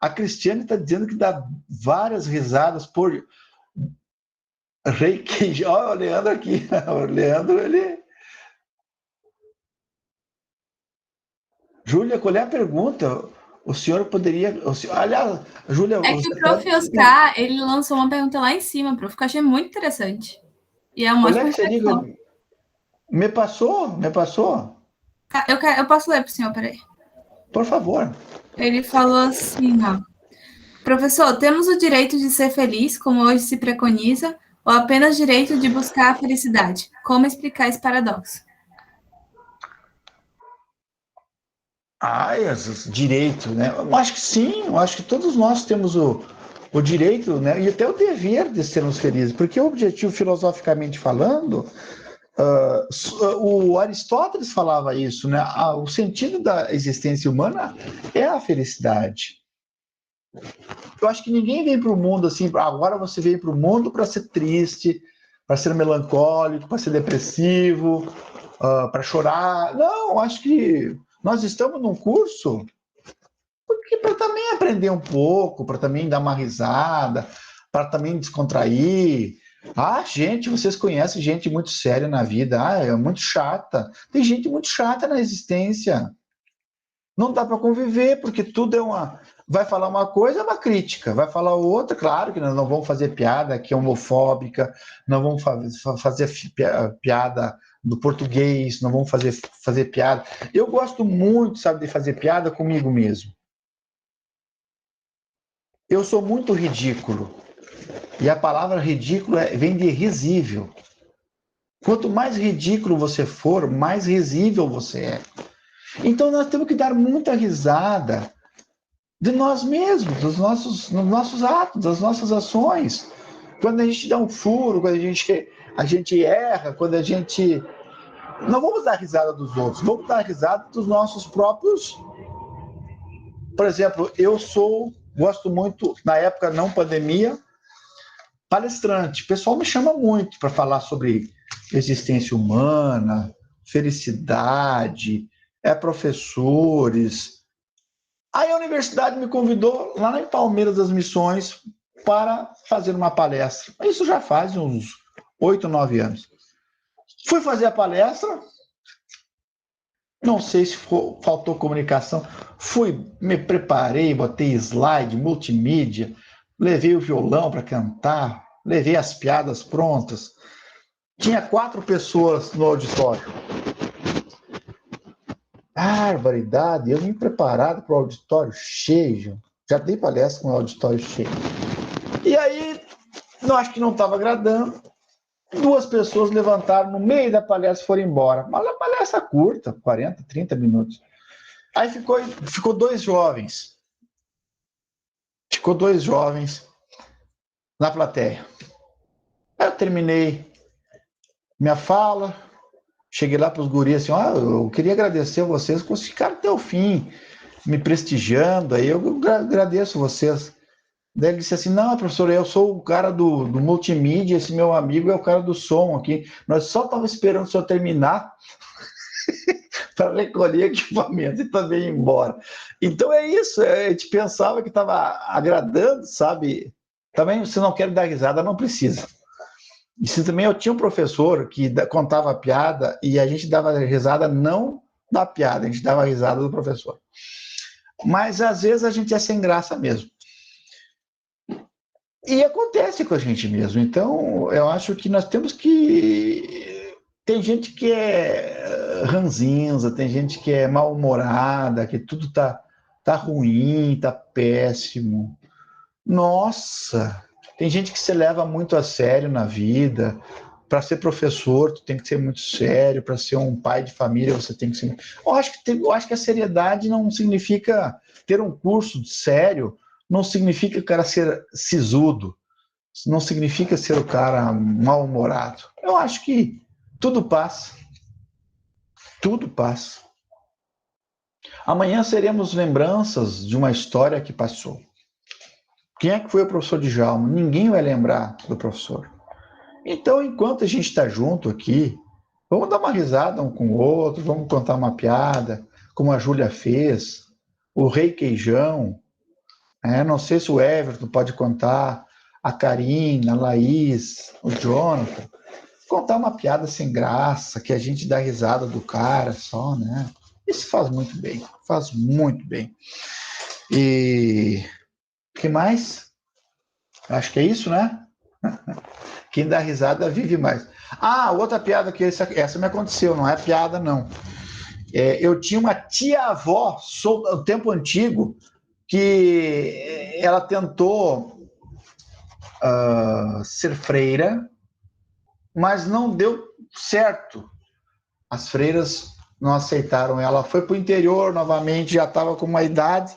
a Cristiane está dizendo que dá várias risadas por rei queijão. Olha o Leandro aqui. O Leandro, ele... Júlia, qual é a pergunta? O senhor poderia... Aliás, Júlia... É que o prof. Oscar, ele lançou uma pergunta lá em cima, prof, que eu achei muito interessante. E é uma ótima reflexão. Me passou? Eu posso ler para o senhor, peraí. Por favor. Ele falou assim, ó. Professor, temos o direito de ser feliz, como hoje se preconiza, ou apenas direito de buscar a felicidade? Como explicar esse paradoxo? Direito, né? Eu acho que sim, eu acho que todos nós temos o direito, né? E até o dever de sermos felizes, porque o objetivo, filosoficamente falando, o Aristóteles falava isso, né? O sentido da existência humana é a felicidade. Eu acho que ninguém vem para o mundo assim, agora você veio para o mundo para ser triste, para ser melancólico, para ser depressivo, para chorar. Não, eu acho que nós estamos num curso para também aprender um pouco, para também dar uma risada, para também descontrair. Gente, vocês conhecem gente muito séria na vida. É muito chata. Tem gente muito chata na existência. Não dá para conviver, porque tudo é uma... Vai falar uma coisa, é uma crítica. Vai falar outra, claro que nós não vamos fazer piada que é homofóbica, não vamos fazer piada do português, não vamos fazer piada. Eu gosto muito, sabe, de fazer piada comigo mesmo. Eu sou muito ridículo. E a palavra ridículo vem de risível. Quanto mais ridículo você for, mais risível você é. Então nós temos que dar muita risada de nós mesmos, dos nossos atos, das nossas ações. Quando a gente dá um furo, quando a gente erra, quando a gente... Não vamos dar risada dos outros, vamos dar risada dos nossos próprios... Por exemplo, gosto muito, na época não pandemia, palestrante. O pessoal me chama muito para falar sobre existência humana, felicidade, professores. Aí a universidade me convidou lá em Palmeiras das Missões para fazer uma palestra. Isso já faz uns 8, 9 anos. Fui fazer a palestra, não sei se faltou comunicação, me preparei, botei slide, multimídia, levei o violão para cantar, levei as piadas prontas. Tinha 4 pessoas no auditório. Barbaridade, eu vim preparado para o auditório cheio. Já dei palestra com o auditório cheio. E aí, eu acho que não estava agradando. 2 pessoas levantaram no meio da palestra e foram embora. Uma palestra curta, 40, 30 minutos. Aí ficou 2 jovens. Ficou 2 jovens na plateia. Aí eu terminei minha fala, cheguei lá para os guris assim, eu queria agradecer a vocês que ficaram até o fim, me prestigiando, aí eu agradeço vocês. Daí ele disse assim, não, professor, eu sou o cara do multimídia, esse meu amigo é o cara do som aqui, nós só estávamos esperando o senhor terminar para recolher equipamento e também ir embora. Então é isso, a gente pensava que estava agradando, sabe? Também, se não quer dar risada, não precisa. E se também eu tinha um professor que contava piada e a gente dava risada não da piada, a gente dava risada do professor. Mas às vezes a gente é sem graça mesmo. E acontece com a gente mesmo. Então eu acho que nós temos que... Tem gente que é ranzinza, tem gente que é mal-humorada, que tudo tá ruim, tá péssimo. Nossa... Tem gente que se leva muito a sério na vida. Para ser professor, tu tem que ser muito sério. Para ser um pai de família, você tem que ser... Eu acho que a seriedade não significa... Ter um curso sério não significa o cara ser sisudo. Não significa ser o cara mal-humorado. Eu acho que tudo passa. Tudo passa. Amanhã seremos lembranças de uma história que passou. Quem é que foi o professor Djalma? Ninguém vai lembrar do professor. Então, enquanto a gente está junto aqui, vamos dar uma risada um com o outro, vamos contar uma piada, como a Júlia fez, o Rei Queijão, não sei se o Everton pode contar, a Karina, a Laís, o Jonathan, contar uma piada sem graça, que a gente dá risada do cara só, né? Isso faz muito bem, faz muito bem. E o que mais? Acho que é isso, né? Quem dá risada vive mais. Outra piada que essa me aconteceu, não é piada, não. Eu tinha uma tia-avó, do tempo antigo, que ela tentou ser freira, mas não deu certo. As freiras não aceitaram ela. Foi para o interior novamente, já estava com uma idade.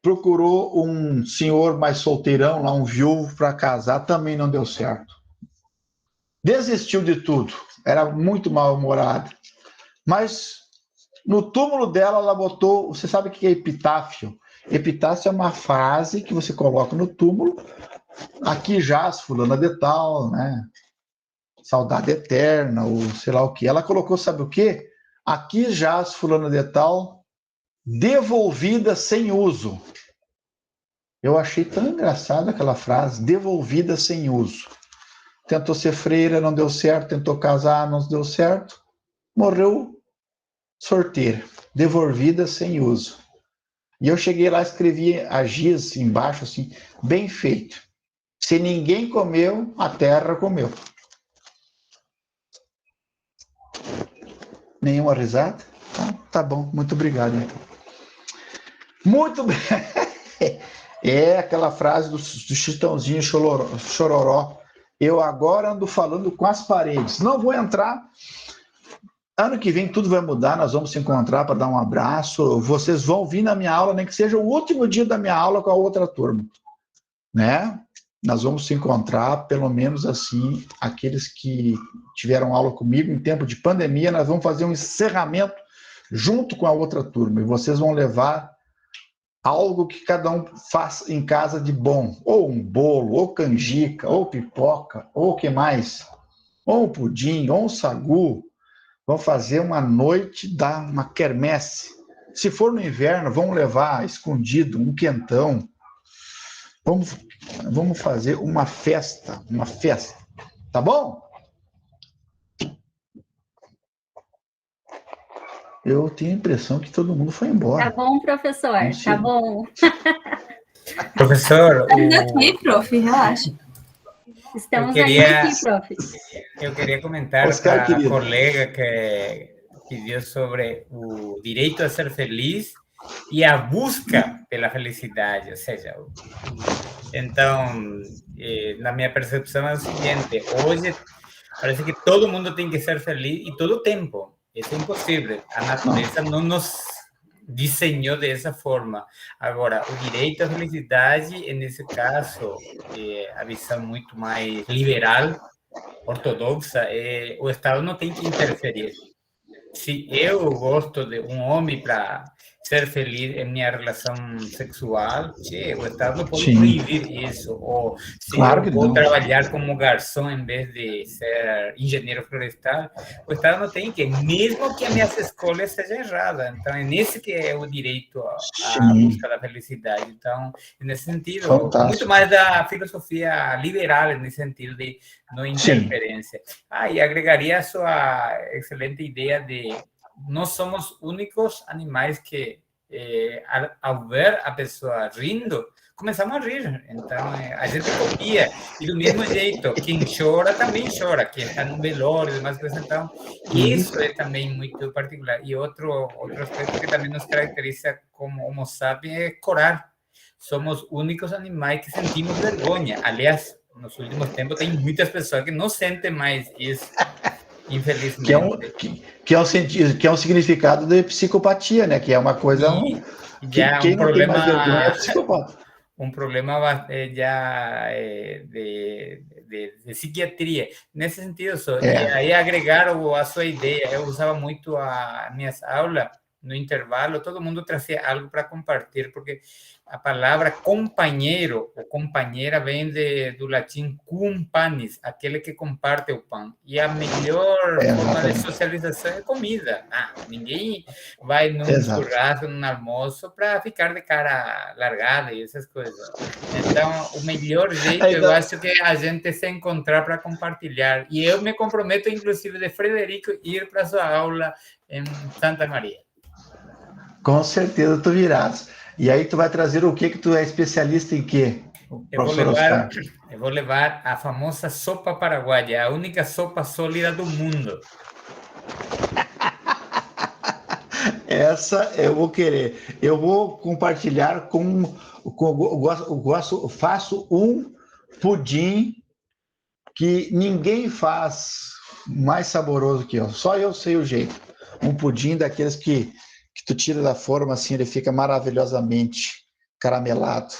Procurou um senhor mais solteirão, lá um viúvo, para casar, também não deu certo. Desistiu de tudo, era muito mal-humorada. Mas no túmulo dela, ela botou... Você sabe o que é epitáfio? Epitáfio é uma frase que você coloca no túmulo. Aqui jaz fulana de tal, né? Saudade eterna, ou sei lá o que. Ela colocou, sabe o quê? Aqui jaz fulana de tal, devolvida sem uso. Eu achei tão engraçada aquela frase, devolvida sem uso. Tentou ser freira, não deu certo. Tentou casar, não deu certo. Morreu sorteira, devolvida sem uso. E eu cheguei lá, escrevi a giz embaixo, assim, bem feito. Se ninguém comeu, a terra comeu. Nenhuma risada? Tá bom, muito obrigado. Muito bem. É aquela frase do Chitãozinho Chororó. Eu agora ando falando com as paredes. Não vou entrar. Ano que vem tudo vai mudar, nós vamos se encontrar para dar um abraço. Vocês vão vir na minha aula, nem que seja o último dia da minha aula com a outra turma. Né? Nós vamos se encontrar, pelo menos assim, aqueles que tiveram aula comigo em tempo de pandemia, nós vamos fazer um encerramento junto com a outra turma. E vocês vão levar algo que cada um faz em casa de bom. Ou um bolo, ou canjica, ou pipoca, ou o que mais? Ou um pudim, ou um sagu. Vão fazer uma noite, uma quermesse. Se for no inverno, vamos levar escondido um quentão. Vamos fazer uma festa, tá bom? Eu tenho a impressão que todo mundo foi embora. Tá bom, professor, tá bom. Professor... aqui, prof, relaxa. Estamos aqui, prof. Eu queria comentar para a colega que pediu sobre o direito a ser feliz e a busca pela felicidade, ou seja, então, na minha percepção é o seguinte, hoje parece que todo mundo tem que ser feliz e todo o tempo. Isso é impossível. A natureza não nos desenhou dessa forma. Agora, o direito à felicidade, nesse caso, a visão muito mais liberal, ortodoxa, o Estado não tem que interferir. Se eu gosto de um homem para ser feliz em minha relação sexual, o Estado pode proibir isso. Ou se eu vou trabalhar como garçom em vez de ser engenheiro florestal, o Estado não tem que, mesmo que as minhas escolhas sejam erradas. Então, é nesse que é o direito à busca da felicidade. Então, nesse sentido, muito mais da filosofia liberal, nesse sentido de não interferência. E agregaria a sua excelente ideia de nós somos únicos animais que, ao ver a pessoa rindo, começamos a rir. Então, a gente copia. E do mesmo jeito, quem chora também chora. Quem está no velório e demais coisas. Então, isso é também muito particular. E outro aspecto que também nos caracteriza como Homo sapiens é corar. Somos únicos animais que sentimos vergonha. Aliás, nos últimos tempos tem muitas pessoas que não sentem mais isso. Infelizmente. Que é um significado de psicopatia, né? Que é uma coisa... Quem não tem mais vergonha é psicopata. Um problema já de psiquiatria. Nesse sentido, e aí agregar a sua ideia, eu usava muito as minhas aulas, no intervalo, todo mundo trazia algo para compartilhar, porque a palavra companheiro ou companheira vem do latim cum panis, aquele que comparte o pão. E a melhor forma de socialização é comida. Ninguém vai num churrasco, num almoço, para ficar de cara largada e essas coisas. Então, o melhor jeito, eu acho que a gente se encontrar para compartilhar. E eu me comprometo, inclusive, de Frederico, ir para sua aula em Santa Maria. Com certeza tu virás. E aí tu vai trazer o quê, que tu é especialista em quê, professor Oscar? Eu vou levar a famosa sopa paraguaia, a única sopa sólida do mundo. Essa eu vou querer. Eu vou compartilhar eu faço um pudim que ninguém faz mais saboroso que eu. Só eu sei o jeito. Um pudim daqueles que tu tira da forma assim, ele fica maravilhosamente caramelado.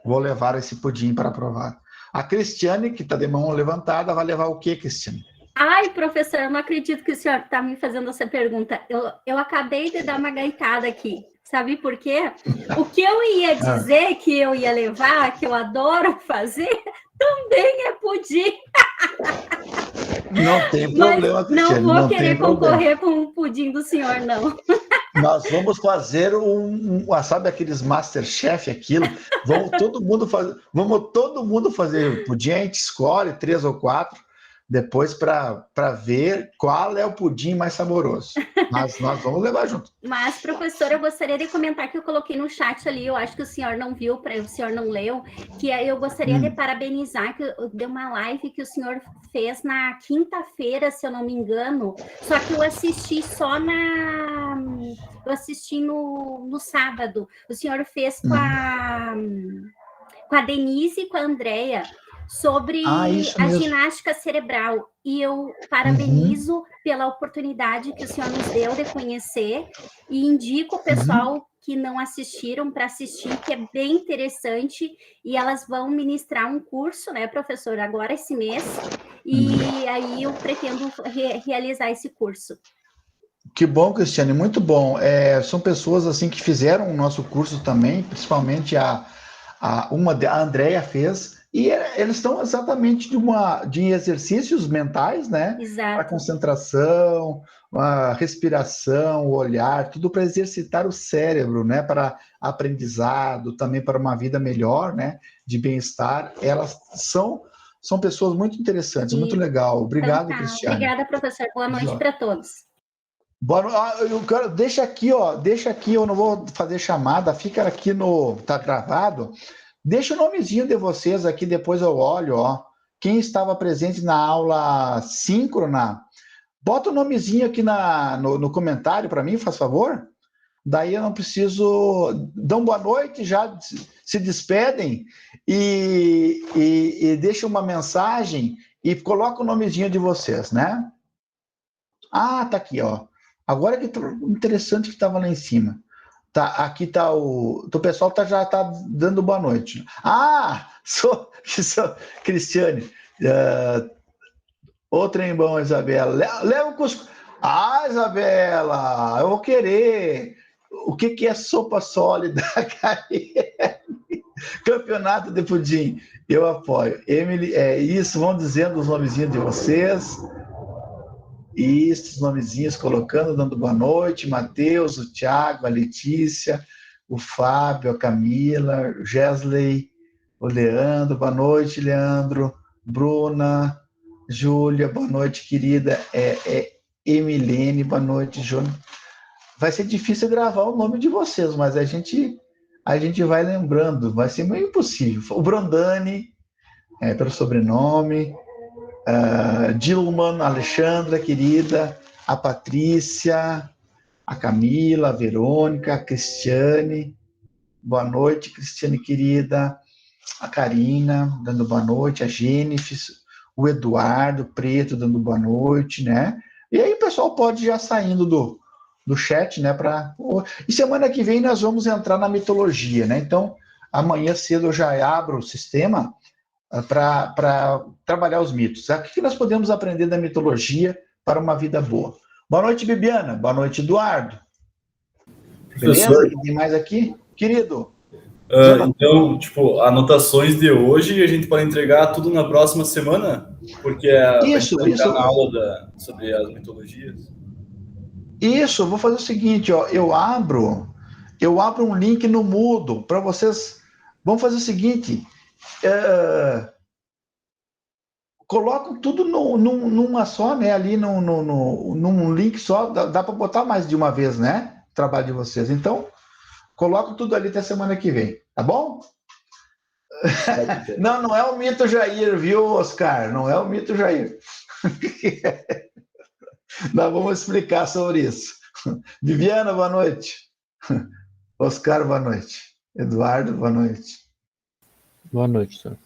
Vou levar esse pudim para provar. A Cristiane, que está de mão levantada, vai levar o quê, Cristiane? Ai, professor, eu não acredito que o senhor está me fazendo essa pergunta. Eu acabei de dar uma gaitada aqui. Sabe por quê? O que eu ia dizer que eu ia levar, que eu adoro fazer, também é pudim. Não tem problema, Cristiane. Não vou querer concorrer com o pudim do senhor, não. Nós vamos fazer sabe aqueles Masterchef, aquilo? Vamos todo mundo fazer pudim, a gente escolhe 3 ou 4, depois para ver qual é o pudim mais saboroso. Mas nós vamos levar junto. Mas, professor, eu gostaria de comentar que eu coloquei no chat ali, eu acho que o senhor não viu, o senhor não leu, que eu gostaria de parabenizar, que deu uma live que o senhor fez na quinta-feira, se eu não me engano, só que eu assisti Eu assisti no sábado. O senhor fez com a Denise e com a Andrea, sobre a ginástica cerebral. E eu parabenizo pela oportunidade que o senhor nos deu de conhecer e indico o pessoal que não assistiram para assistir, que é bem interessante, e elas vão ministrar um curso, né, professor, agora esse mês, e aí eu pretendo realizar esse curso. Que bom, Cristiane, muito bom. São pessoas assim que fizeram o nosso curso também, principalmente a Andrea fez, e eles estão exatamente de exercícios mentais, né? Exato. Para concentração, a respiração, o olhar, tudo para exercitar o cérebro, né? Para aprendizado, também para uma vida melhor, né? De bem-estar. Elas são pessoas muito interessantes, muito legal. Obrigado, então, Cristiane. Obrigada, professor. Boa noite para todos. Deixa aqui, eu não vou fazer chamada, fica aqui tá gravado. Deixa o nomezinho de vocês aqui, depois eu olho, ó. Quem estava presente na aula síncrona, bota o nomezinho aqui no comentário para mim, faz favor. Daí eu não preciso... Dão boa noite, já se despedem e deixa uma mensagem e coloca o nomezinho de vocês, né? Ah, tá aqui, ó. Agora que interessante que estava lá em cima. Tá, aqui tá o pessoal já tá dando boa noite. Ah, sou Cristiane. Ô trem bom, Isabela. Leva o cuscuz. Ah, Isabela, eu vou querer. O que é sopa sólida, Campeonato de pudim. Eu apoio. Emily, isso, vão dizendo os nomezinhos de vocês. Isso, os nomezinhos colocando, dando boa noite. Matheus, o Thiago, a Letícia, o Fábio, a Camila, o Gesley, o Leandro. Boa noite, Leandro. Bruna, Júlia, boa noite, querida. Emilene, boa noite, Júnior. Vai ser difícil gravar o nome de vocês, mas a gente vai lembrando. Vai ser meio impossível. O Brandani, pelo sobrenome. Dilman, a Alexandra, querida, a Patrícia, a Camila, a Verônica, a Cristiane, boa noite, Cristiane, querida, a Karina, dando boa noite, a Jennifer, o Eduardo Preto, dando boa noite, né? E aí o pessoal pode já saindo do chat, né? E semana que vem nós vamos entrar na mitologia, né? Então, amanhã cedo eu já abro o sistema para trabalhar os mitos. O que nós podemos aprender da mitologia para uma vida boa? Boa noite, Bibiana. Boa noite, Eduardo. Professor, beleza? Tem mais aqui? Querido. Então, anotações de hoje a gente pode entregar tudo na próxima semana? Porque isso. Na aula sobre as mitologias. Isso, vou fazer o seguinte, ó, eu abro um link no Moodle para vocês. Vamos fazer o seguinte, colocam tudo numa só, né? Ali num link só, dá para botar mais de uma vez, né? trabalho de vocês. Então, coloco tudo ali até semana que vem, tá bom? Não é o mito Jair, viu, Oscar? Não é o mito Jair. Nós vamos explicar sobre isso. Viviana, boa noite. Oscar, boa noite. Eduardo, boa noite. Boa noite, senhor.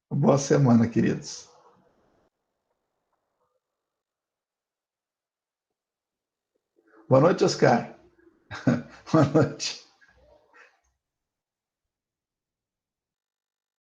Boa semana, queridos. Boa noite, Oscar. Boa noite.